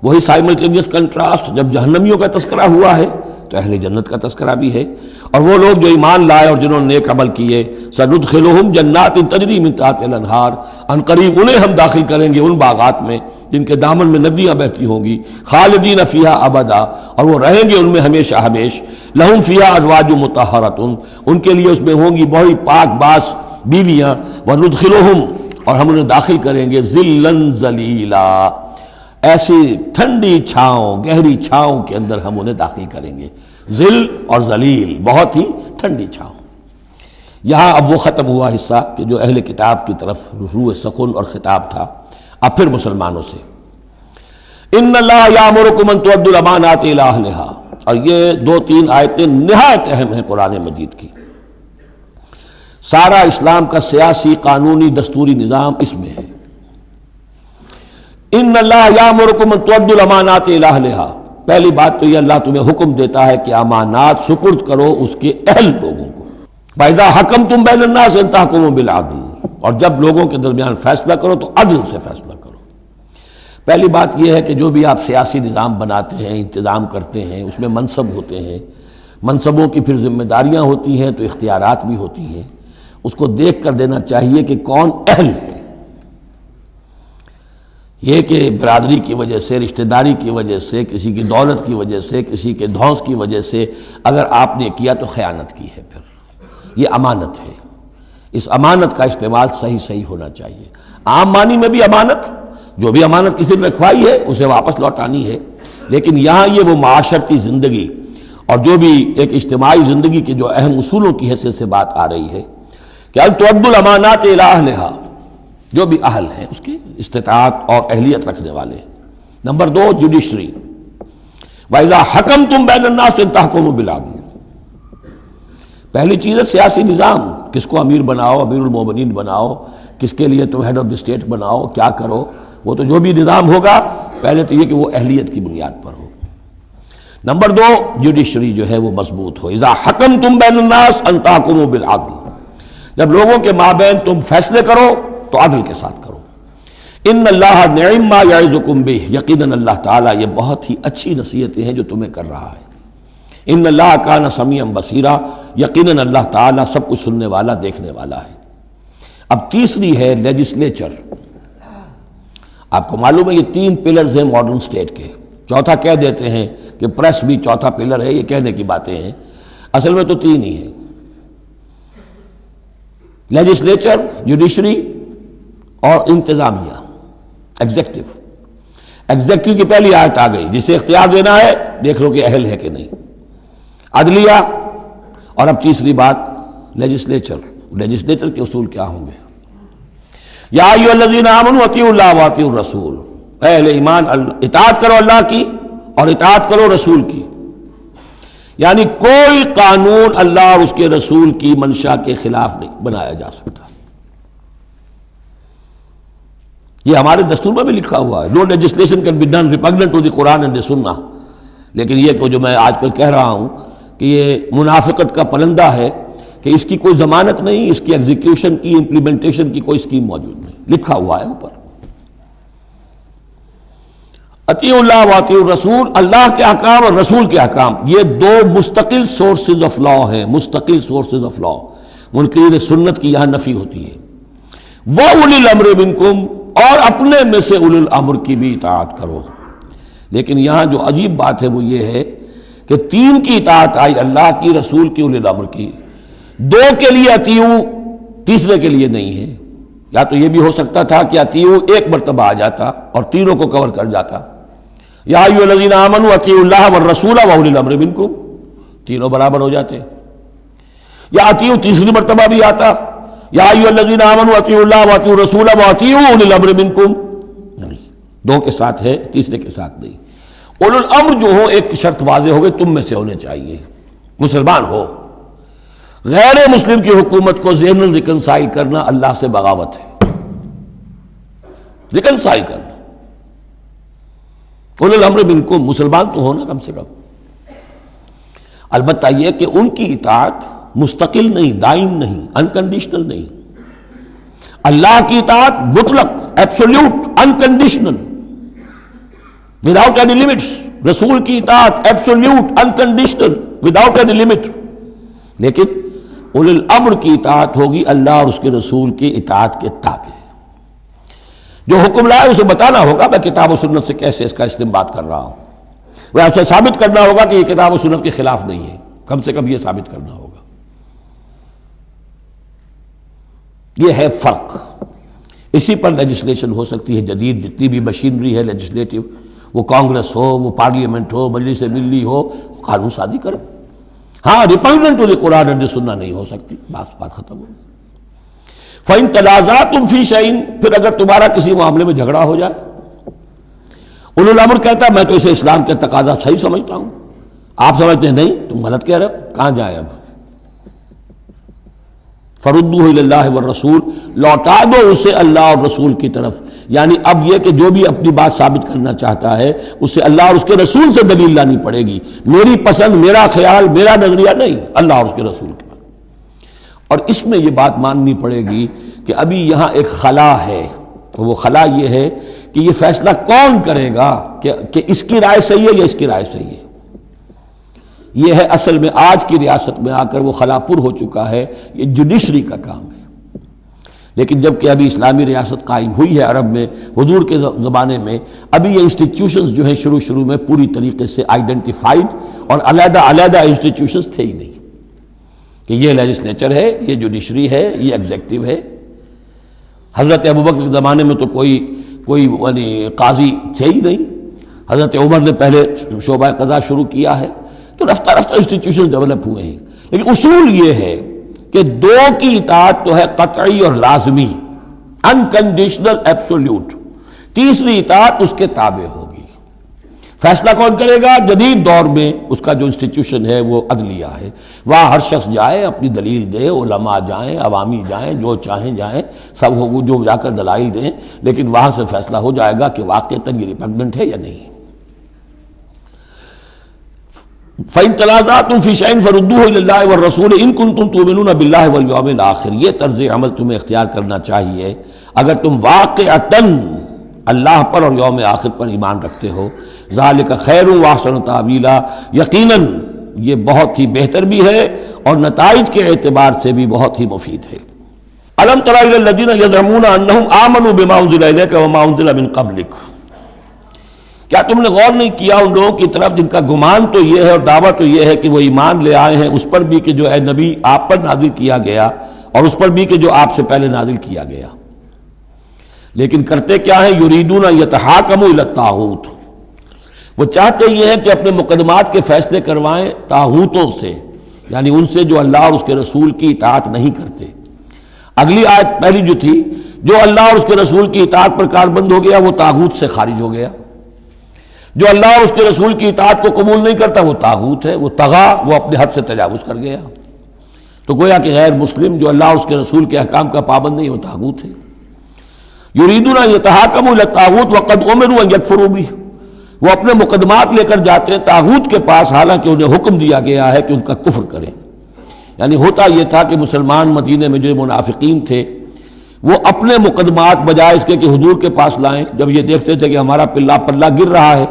وہی سائملٹینیس کنٹراسٹ، جب جہنمیوں کا تذکرہ ہوا ہے تو اہل جنت کا تذکرہ بھی ہے، اور وہ لوگ جو ایمان لائے اور جنہوں نے نیک عمل کیے، سندخلہم جنات تجری من تحتہا الانہار، ان قریب انہیں ہم داخل کریں گے ان باغات میں جن کے دامن میں ندیاں بہتی ہوں گی، خالدین فیہا ابدا، اور وہ رہیں گے ان میں ہمیشہ ہمیش۔ لہم فیہا ازواج مطہرۃ، ان کے لیے اس میں ہوں گی بڑی پاک باز بیویاں، وندخلہم، اور ہم انہیں داخل کریں گے ظلا ذلیلا، ایسی ٹھنڈی چھاؤں، گہری چھاؤں کے اندر ہم انہیں داخل کریں گے۔ ذل اور ذلیل، بہت ہی ٹھنڈی چھاؤں۔ یہاں اب وہ ختم ہوا حصہ کہ جو اہل کتاب کی طرف روح سخن اور خطاب تھا، اب پھر مسلمانوں سے۔ ان اللہ یامرکم ان تؤدوا الامانات الی اہلہا، اور یہ دو تین آیتیں نہایت اہم ہیں قرآن مجید کی۔ سارا اسلام کا سیاسی، قانونی، دستوری نظام اس میں ہے۔ ان اللہ یامرکم ان تؤدوا الامانات الی اہلہا، پہلی بات تو یہ اللہ تمہیں حکم دیتا ہے کہ امانات سپرد کرو اس کے اہل لوگوں کو. فَإِذَا حَكَمْتُمْ بَيْنَ النَّاسِ أَن تَحْكُمُوا بِالْعَدْلِ، اور جب لوگوں کے درمیان فیصلہ کرو تو عدل سے فیصلہ کرو. پہلی بات یہ ہے کہ جو بھی آپ سیاسی نظام بناتے ہیں، انتظام کرتے ہیں، اس میں منصب ہوتے ہیں، منصبوں کی پھر ذمہ داریاں ہوتی ہیں تو اختیارات بھی ہوتی ہیں. اس کو دیکھ کر دینا چاہیے کہ کون اہل ہے. یہ کہ برادری کی وجہ سے، رشتہ داری کی وجہ سے، کسی کی دولت کی وجہ سے، کسی کے دھونس کی وجہ سے اگر آپ نے کیا تو خیانت کی ہے. پھر یہ امانت ہے، اس امانت کا استعمال صحیح ہونا چاہیے. عام معنی میں بھی امانت، جو بھی امانت کسی نے رکھوائی ہے اسے واپس لوٹانی ہے. لیکن یہاں یہ وہ معاشرتی زندگی اور جو بھی ایک اجتماعی زندگی کے جو اہم اصولوں کی حیثیت سے بات آ رہی ہے کہ ان تؤدوا الامانات الی اہلھا، جو بھی اہل ہیں اس کی استطاعت اور اہلیت رکھنے والے. Number 2 judiciary. وَإِذَا حَكَمْتُمْ بَيْنَ النَّاسِ أَن تَحْكُمُوا بِالْعَدْلِ. پہلی چیز ہے سیاسی نظام، کس کو امیر بناؤ، امیر المومنین بناؤ، کس کے لیے تم ہیڈ آف دی اسٹیٹ بناؤ، کیا کرو. وہ تو جو بھی نظام ہوگا پہلے تو یہ کہ وہ اہلیت کی بنیاد پر ہو. نمبر 2 جوڈیشری جو ہے وہ مضبوط ہو. اذا حکمتم بین الناس ان تحکموا بالعدل، جب لوگوں کے مابین تم فیصلے کرو تو عدل کے ساتھ کرو. ان اللہ نعم ما یعظکم بہ، یقیناً اللہ تعالیٰ یہ بہت ہی اچھی نصیحتیں ہیں جو تمہیں کر رہا ہے. ان اللہ کان سمیعا بصیرا، یقیناً اللہ تعالیٰ سب کچھ سننے والا، دیکھنے والا ہے. اب تیسری ہے لیجسلیچر. آپ کو معلوم ہے یہ 3 پلرز ہیں ماڈرن سٹیٹ کے. چوتھا کہہ دیتے ہیں کہ پریس بھی چوتھا پلر ہے، یہ کہنے کی باتیں ہیں، اصل میں تو 3 ہی ہیں: لیجسلیچر، جوڈیشری اور انتظامیہ، ایگزیکٹو. ایگزیکٹو کی پہلی آیت آ گئی، جسے اختیار دینا ہے دیکھ لو کہ اہل ہے کہ نہیں. عدلیہ، اور اب تیسری بات لیجسلیچر. لیجسلیچر کے اصول کیا ہوں گے؟ یا ایھا الذین آمنوا اطیعوا اللہ واطیعوا الرسول، اہل ایمان اطاعت کرو اللہ کی اور اطاعت کرو رسول کی. یعنی کوئی قانون اللہ اور اس کے رسول کی منشا کے خلاف نہیں بنایا جا سکتا. یہ ہمارے دستور میں بھی لکھا ہوا ہے، no legislation can be done repugnant to the Quran and the Sunnah. لیکن یہ جو میں آج کل کہہ رہا ہوں کہ یہ منافقت کا پلندہ ہے کہ اس کی کوئی ضمانت نہیں، اس کی ایگزیکیوشن کی، امپلیمنٹیشن کی کوئی اسکیم موجود نہیں. لکھا ہوا ہے اوپر اطیعوا اللہ واطیعوا الرسول، اللہ کے احکام اور رسول کے احکام. یہ 2 مستقل سورسز آف لا ہیں، مستقل سورسز آف لا. منکرین سنت کی یہاں نفی ہوتی ہے. وَأُولِي الْأَمْرِ مِنْكُمْ، اور اپنے میں سے اولو الامر کی بھی اطاعت کرو. لیکن یہاں جو عجیب بات ہے وہ یہ ہے کہ 3 کی اطاعت آئی، اللہ کی، رسول کی، اولی الامر کی. 2 کے لیے اطیعوا، تیسرے کے لیے نہیں ہے. یا تو یہ بھی ہو سکتا تھا کہ اطیعوا ایک مرتبہ آ جاتا اور تینوں کو کور کر جاتا. یا ایھا الذین آمنوا اطیعوا اللہ والرسول واولی الامر منکم، تینوں برابر ہو جاتے. یا اطیعوا تیسری مرتبہ بھی آتا، یا ایھا الذین آمنوا اطیعوا اللہ واطیعوا الرسول واطیعوا اولی الامر منکم. 2 کے ساتھ ہے، تیسرے کے ساتھ نہیں. اولو الامر جو ہو ایک شرط واضح ہو گئی، تم میں سے ہونے چاہیے، مسلمان ہو. غیر مسلم کی حکومت کو ضمن ریکنسائل کرنا اللہ سے بغاوت ہے. ریکنسائل کرنا. اولو الامر منکم، مسلمان تو ہونا کم سے کم. البتہ یہ کہ ان کی اطاعت مستقل نہیں، دائم نہیں، انکنڈیشنل نہیں. اللہ کی اطاعت مطلق، absolute, unconditional, without any limits. رسول کی اطاعت absolute, unconditional, without any limit. لیکن اولو الامر کی اطاعت ہوگی اللہ اور اس کے رسول کی اطاعت کے تابع. جو حکم لائے اسے بتانا ہوگا میں کتاب و سنت سے کیسے اس کا استنباط کر رہا ہوں. وہ اسے ثابت کرنا ہوگا کہ یہ کتاب و سنت کے خلاف نہیں ہے، کم سے کم یہ ثابت کرنا ہوگا. یہ ہے فرق. اسی پر لیجسلیشن ہو سکتی ہے جدید، جتنی بھی مشینری ہے لیجسلیٹو، وہ کانگریس ہو، وہ پارلیمنٹ ہو، مجلس ملی ہو، قانون سازی کرو. ہاں ریپگننٹ ٹو دی قرآن اینڈ سنہ نہیں ہو سکتی، بات ختم ہو. فَإِن تَنَازَعْتُمْ فِي شَيْءٍ، پھر اگر تمہارا کسی معاملے میں جھگڑا ہو جائے. اولو الامر کہتا ہے میں تو اسے اسلام کے تقاضا صحیح سمجھتا ہوں، آپ سمجھتے ہیں نہیں تم غلط کہہ رہے ہو، کہاں جائیں اب؟ فَرُدُّوهُ إِلَى اللَّهِ وَالرَّسُولِ، لوٹا دو اسے اللہ اور رسول کی طرف. یعنی اب یہ کہ جو بھی اپنی بات ثابت کرنا چاہتا ہے اسے اللہ اور اس کے رسول سے دلیل لانی پڑے گی، میری پسند، میرا خیال، میرا نظریہ نہیں، اللہ اور اس کے رسول کے بعد۔ اور اس میں یہ بات ماننی پڑے گی کہ ابھی یہاں ایک خلا ہے، وہ خلا یہ ہے کہ یہ فیصلہ کون کرے گا کہ اس کی رائے صحیح ہے یا اس کی رائے صحیح ہے۔ یہ ہے اصل میں آج کی ریاست میں آ کر وہ خلا پر ہو چکا ہے، یہ جوڈیشری کا کام ہے۔ لیکن جب کہ ابھی اسلامی ریاست قائم ہوئی ہے عرب میں حضور کے زمانے میں، ابھی یہ انسٹیٹیوشنز جو ہیں شروع میں پوری طریقے سے آئیڈینٹیفائڈ اور علیحدہ علیحدہ انسٹیٹیوشنز تھے ہی نہیں کہ یہ لیجسلیچر ہے، یہ جوڈیشری ہے، یہ ایگزیکٹو ہے۔ حضرت ابوبکر کے زمانے میں تو کوئی قاضی تھے ہی نہیں، حضرت عمر نے پہلے شعبہ قضا شروع کیا ہے، تو رفتہ رفتہ انسٹیٹیوشن ڈیولپ ہوئے ہیں۔ لیکن اصول یہ ہے کہ دو کی اطاعت تو ہے قطعی اور لازمی، انکنڈیشنل ایبسولوٹ، تیسری اطاعت اس کے تابع ہوگی۔ فیصلہ کون کرے گا؟ جدید دور میں اس کا جو انسٹیٹیوشن ہے وہ عدلیہ ہے، وہاں ہر شخص جائے، اپنی دلیل دے، علماء جائیں، عوامی جائیں، جو چاہیں جائیں، سب ہو جو جا کر دلائل دیں، لیکن وہاں سے فیصلہ ہو جائے گا کہ واقعتاً یہ ریپگننٹ ہے یا نہیں۔ فَإِن تَنَازَعْتُمْ فِي شَيْءٍ فَرُدُّوهُ إِلَى اللَّهِ وَالرَّسُولِ إِن كُنتُمْ تُؤْمِنُونَ بِاللَّهِ وَالْيَوْمِ الْآخِرِ۔ یہ طرز عمل تمہیں اختیار کرنا چاہیے اگر تم واقعتاً اللہ پر اور یوم آخر پر ایمان رکھتے ہو۔ ذَلِكَ خَيْرٌ وَأَحْسَنُ تَأْوِيلًا، یقیناً یہ بہت ہی بہتر بھی ہے اور نتائج کے اعتبار سے بھی بہت ہی مفید ہے۔ أَلَمْ تَرَ إِلَى الَّذِينَ يَزْعُمُونَ أَنَّهُمْ آمَنُوا بِمَا أُنزِلَ إِلَيْكَ وَمَا أُنزِلَ مِن قَبْلِكَ۔ کیا تم نے غور نہیں کیا ان لوگوں کی طرف جن کا گمان تو یہ ہے اور دعویٰ تو یہ ہے کہ وہ ایمان لے آئے ہیں اس پر بھی کہ جو اے نبی آپ پر نازل کیا گیا، اور اس پر بھی کہ جو آپ سے پہلے نازل کیا گیا، لیکن کرتے کیا ہیں؟ یریدون یتحاکموا الی الطاغوت، وہ چاہتے یہ ہیں کہ اپنے مقدمات کے فیصلے کروائیں طاغوتوں سے، یعنی ان سے جو اللہ اور اس کے رسول کی اطاعت نہیں کرتے۔ اگلی آیت پہلی جو تھی، جو اللہ اور اس کے رسول کی اطاعت پر کاربند ہو گیا وہ طاغوت سے خارج ہو گیا، جو اللہ اور اس کے رسول کی اطاعت کو قبول نہیں کرتا وہ طاغوت ہے، وہ طغا، وہ اپنے حد سے تجاوز کر گیا۔ تو گویا کہ غیر مسلم جو اللہ اور اس کے رسول کے احکام کا پابند نہیں وہ طاغوت ہے۔ یریدون یتحاکموا الی الطاغوت وقد امروا ان یکفروا بہ، وہ اپنے مقدمات لے کر جاتے ہیں طاغوت کے پاس حالانکہ انہیں حکم دیا گیا ہے کہ ان کا کفر کریں۔ یعنی ہوتا یہ تھا کہ مسلمان مدینے میں جو منافقین تھے وہ اپنے مقدمات بجائے اس کے کہ حضور کے پاس لائیں، جب یہ دیکھتے تھے کہ ہمارا پلہ گر رہا ہے،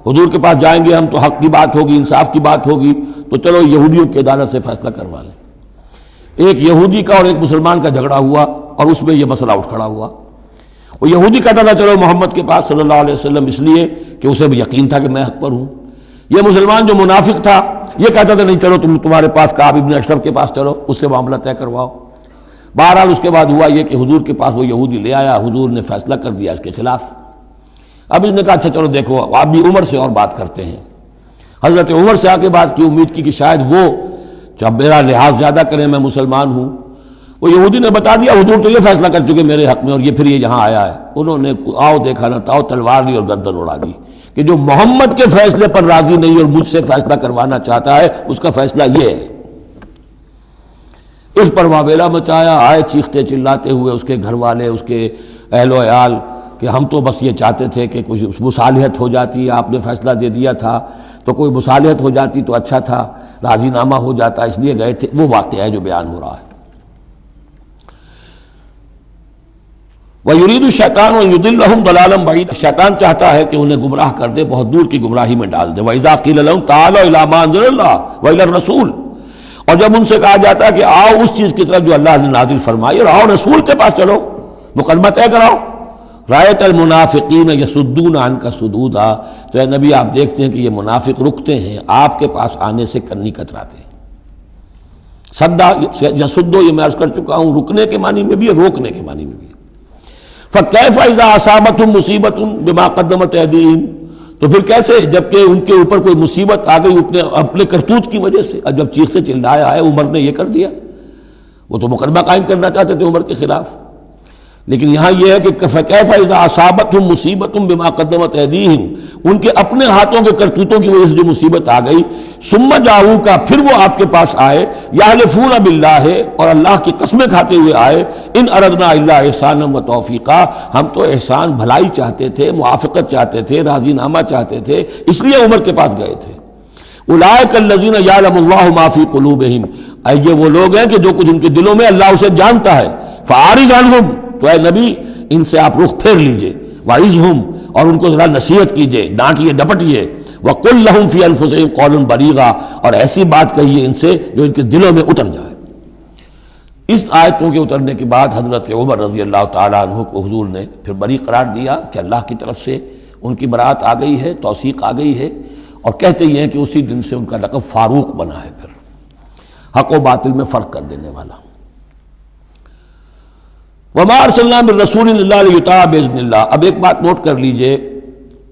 حضور کے پاس جائیں گے ہم تو حق کی بات ہوگی، انصاف کی بات ہوگی، تو چلو یہودیوں کی عدالت سے فیصلہ کروا لیں۔ ایک یہودی کا اور ایک مسلمان کا جھگڑا ہوا اور اس میں یہ مسئلہ اٹھ کھڑا ہوا۔ وہ یہودی کہتا تھا چلو محمد کے پاس صلی اللہ علیہ وسلم، اس لیے کہ اسے بھی یقین تھا کہ میں حق پر ہوں۔ یہ مسلمان جو منافق تھا یہ کہتا تھا نہیں چلو تمہارے پاس کعب ابن اشرف کے پاس چلو، اس سے معاملہ طے کرواؤ۔ بہرحال اس کے بعد ہوا یہ کہ حضور کے پاس وہ یہودی لے آیا، حضور نے فیصلہ کر دیا اس کے خلاف۔ اب اس نے کہا اچھا چلو دیکھو آپ بھی عمر سے اور بات کرتے ہیں۔ حضرت عمر سے آ کے بات کی، امید کی کہ شاید وہ جب میرا لحاظ زیادہ کریں، میں مسلمان ہوں۔ وہ یہودی نے بتا دیا حضور تو یہ فیصلہ کر چکے میرے حق میں اور یہ پھر یہ یہاں آیا ہے۔ انہوں نے آؤ دیکھا نہ تاؤ تلوار لی اور گردن اڑا دی کہ جو محمد کے فیصلے پر راضی نہیں اور مجھ سے فیصلہ کروانا چاہتا ہے اس کا فیصلہ یہ ہے۔ اس پر واویلا مچایا، آئے چیختے چلاتے ہوئے اس کے گھر والے، اس کے اہل و عیال کہ ہم تو بس یہ چاہتے تھے کہ کچھ مصالحت ہو جاتی، آپ نے فیصلہ دے دیا تھا تو کوئی مصالحت ہو جاتی تو اچھا تھا، راضی نامہ ہو جاتا، اس لیے گئے تھے۔ وہ واقعہ ہے جو بیان ہو رہا ہے۔ وَيُرِيدُ الشَّيْطَانُ أَن يُضِلَّهُمْ ضَلَالًا بَعِيدًا، شیطان چاہتا ہے کہ انہیں گمراہ کر دے، بہت دور کی گمراہی میں ڈال دے۔ وَإِذَا قِيلَ لَهُمْ تَعَالَوْا إِلَىٰ مَا أَنزَلَ اللَّهُ وَإِلَى الرَّسُولِ، اور جب ان سے کہا جاتا ہے کہ آؤ اس چیز کی طرف جو اللہ نے نازل فرمائی اور آؤ رسول کے پاس چلو، مقدمہ طے کراؤ۔ رَأَيْتَ الْمُنَافِقِينَ يَصُدُّونَ عَنْكَ صُدُودًا، تو اے نبی آپ دیکھتے ہیں کہ یہ منافق رکتے ہیں آپ کے پاس آنے سے کنی کتراتے ہیں۔ صدا یصدو یہ میں عرض کر چکا ہوں، رکنے کے معنی میں بھی ہے، روکنے کے معنی میں بھی ہے۔ فَكَيْفَ إِذَا أَصَابَتْهُم مُّصِيبَةٌ بِمَا قَدَّمَتْ أَيْدِيهِمْ، تو پھر کیسے جب کہ ان کے اوپر کوئی مصیبت آ گئی اپنے کرتوت کی وجہ سے، اور جب چیختے چلایا ہے عمر نے یہ کر دیا، وہ تو مقدمہ قائم کرنا چاہتے تھے عمر کے خلاف۔ لیکن یہاں یہ ہے کہ فکیف اذا اصابتہم مصیبۃ بما قدمت ایدیہم، ان کے اپنے ہاتھوں کے کرتوتوں کی وجہ سے جو مصیبت آ گئی، ثم جاؤکا، پھر وہ آپ کے پاس آئے، یحلفون باللہ، اور اللہ کی قسمیں کھاتے ہوئے آئے، ان اردنا الا احسانا و توفیقا، ہم تو احسان بھلائی چاہتے تھے، موافقت چاہتے تھے، راضی نامہ چاہتے تھے، اس لیے عمر کے پاس گئے تھے۔ اولئک الذین یعلم اللہ ما فی قلوبہم، یہ وہ لوگ ہیں کہ جو کچھ ان کے دلوں میں اللہ اسے جانتا ہے، فاعرض عنہم، تو اے نبی ان سے آپ رخ پھیر لیجئے، وعظہم، اور ان کو ذرا نصیحت کیجئے، ڈانٹیے ڈپٹیے، وقل لہم فی انفسہم قولا بلیغا، اور ایسی بات کہیے ان سے جو ان کے دلوں میں اتر جائے۔ اس آیتوں کے اترنے کے بعد حضرت عمر رضی اللہ تعالیٰ عنہ کو حضور نے پھر بری قرار دیا کہ اللہ کی طرف سے ان کی برات آ گئی ہے، توثیق آ گئی ہے، اور کہتے ہی ہیں کہ اسی دن سے ان کا لقب فاروق بنا ہے، پھر حق و باطل میں فرق کر دینے والا۔ وما ارسلنا من رسول الا لیطاع باذن اللہ۔ اب ایک بات نوٹ کر لیجئے،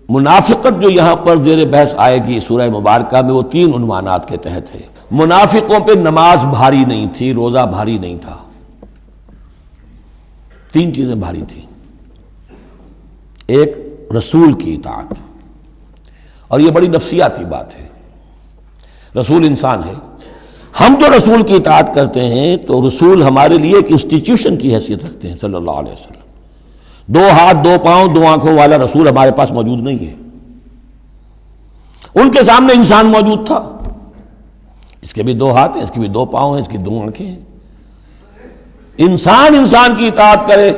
منافقت جو یہاں پر زیر بحث آئے گی سورہ مبارکہ میں، وہ 3 عنوانات کے تحت ہے۔ منافقوں پہ نماز بھاری نہیں تھی، روزہ بھاری نہیں تھا، 3 چیزیں بھاری تھیں۔ ایک رسول کی اطاعت، اور یہ بڑی نفسیاتی بات ہے، رسول انسان ہے، ہم جو رسول کی اطاعت کرتے ہیں تو رسول ہمارے لیے ایک انسٹیٹیوشن کی حیثیت رکھتے ہیں صلی اللہ علیہ وسلم۔ 2 ہاتھ 2 پاؤں 2 آنکھوں والا رسول ہمارے پاس موجود نہیں ہے، ان کے سامنے انسان موجود تھا، اس کے بھی 2 ہاتھ ہیں، اس کے بھی 2 پاؤں ہیں، اس کی 2 آنکھیں ہیں۔ انسان کی اطاعت کرے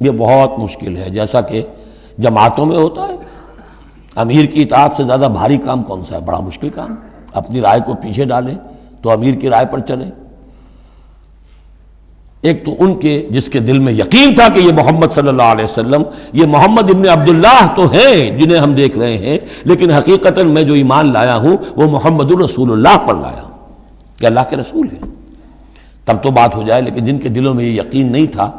یہ بہت مشکل ہے، جیسا کہ جماعتوں میں ہوتا ہے۔ امیر کی اطاعت سے زیادہ بھاری کام کون سا ہے؟ بڑا مشکل کام۔ اپنی رائے کو پیچھے ڈالیں تو امیر کی رائے پر چلیں۔ ایک تو ان کے جس کے دل میں یقین تھا کہ یہ محمد صلی اللہ علیہ وسلم، یہ محمد ابن عبداللہ تو ہیں جنہیں ہم دیکھ رہے ہیں، لیکن حقیقتاً میں جو ایمان لایا ہوں وہ محمد الرسول اللہ پر لایا ہوں کہ اللہ کے رسول ہیں، تب تو بات ہو جائے۔ لیکن جن کے دلوں میں یہ یقین نہیں تھا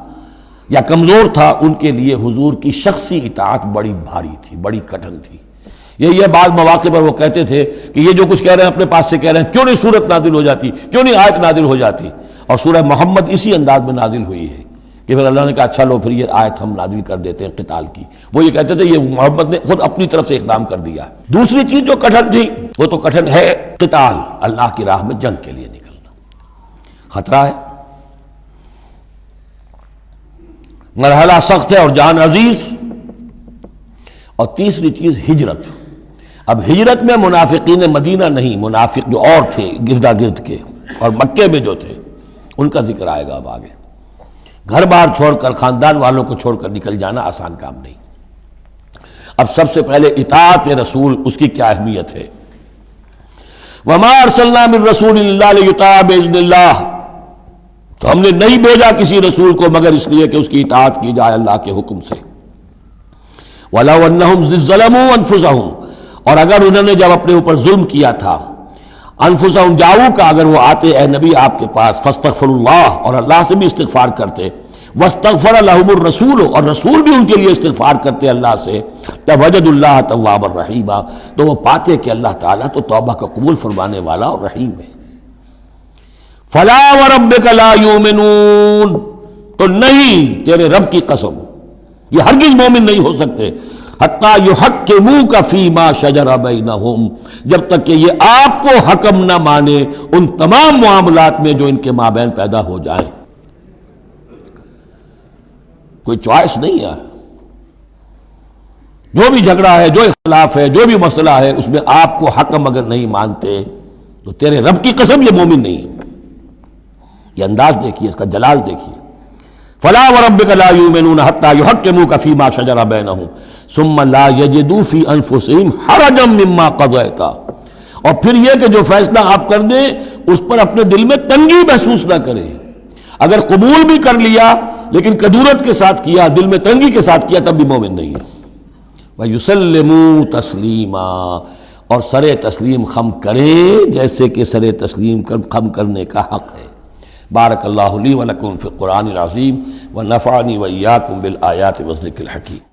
یا کمزور تھا، ان کے لیے حضور کی شخصی اطاعت بڑی بھاری تھی، بڑی کٹھن تھی۔ یہ بعض مواقع پر وہ کہتے تھے کہ یہ جو کچھ کہہ رہے ہیں اپنے پاس سے کہہ رہے ہیں، کیوں نہیں سورت نازل ہو جاتی، کیوں نہیں آیت نازل ہو جاتی؟ اور سورہ محمد اسی انداز میں نازل ہوئی ہے کہ پھر اللہ نے کہا اچھا لو پھر یہ آیت ہم نازل کر دیتے ہیں قتال کی۔ وہ یہ کہتے تھے یہ محمد نے خود اپنی طرف سے اقدام کر دیا۔ دوسری چیز جو کٹھن تھی وہ تو کٹھن ہے قتال، اللہ کی راہ میں جنگ کے لیے نکلنا، خطرہ ہے، مرحلہ سخت ہے اور جان عزیز۔ اور تیسری چیز ہجرت۔ اب ہجرت میں منافقین مدینہ نہیں، منافق جو اور تھے گردا گرد کے اور مکے میں جو تھے ان کا ذکر آئے گا اب آگے۔ گھر بار چھوڑ کر، خاندان والوں کو چھوڑ کر نکل جانا آسان کام نہیں۔ اب سب سے پہلے اطاعت رسول، اس کی کیا اہمیت ہے۔ وما ارسلنا من رسول الا لیطاع باذن اللہ، تو ہم نے نہیں بھیجا کسی رسول کو مگر اس لیے کہ اس کی اطاعت کی جائے اللہ کے حکم سے۔ وَلَوْ أَنَّهُمْ إِذ ظَّلَمُوا أَنفُسَهُمْ، اور اگر انہوں نے جب اپنے اوپر ظلم کیا تھا، انفسہم جاؤ کا، اگر وہ آتے اے نبی آپ کے پاس، فاستغفروا اللہ، اور اللہ سے بھی استغفار کرتے، واستغفر لهم الرسول، اور رسول بھی ان کے لیے استغفار کرتے اللہ سے، وجدوا اللہ توابا رحیما، تو وہ پاتے کہ اللہ تعالیٰ تو توبہ کا قبول فرمانے والا اور رحیم ہے۔ فلا وربک لا یؤمنون، تو نہیں تیرے رب کی قسم یہ ہرگز مومن نہیں ہو سکتے، حتیٰ یحکموک فیما شجر بینہم، جب تک کہ یہ آپ کو حکم نہ مانے ان تمام معاملات میں جو ان کے مابین پیدا ہو جائیں۔ کوئی چوائس نہیں ہے، جو بھی جھگڑا ہے، جو اختلاف ہے، جو بھی مسئلہ ہے، اس میں آپ کو حکم اگر نہیں مانتے تو تیرے رب کی قسم یہ مومن نہیں ہے۔ یہ انداز دیکھیے، اس کا جلال دیکھیے۔ فلا وربک لا یؤمنون حتی یحکموک فیما شجر بینہم ثم لا یجدوا فی انفسہم حرجا مما قضیت، اور پھر یہ کہ جو فیصلہ آپ کر دیں اس پر اپنے دل میں تنگی محسوس نہ کریں۔ اگر قبول بھی کر لیا لیکن کدورت کے ساتھ کیا، دل میں تنگی کے ساتھ کیا، تب بھی مومن نہیں ہے۔ وَيُسَلِّمُوا تَسْلِيمًا، اور سر تسلیم خم کرے جیسے کہ سر تسلیم خم کرنے کا حق ہے۔ بارک اللہ لی ولکم فی القرآن العظیم ونفعنی وإیاکم بالآیات والذکر الحکیم۔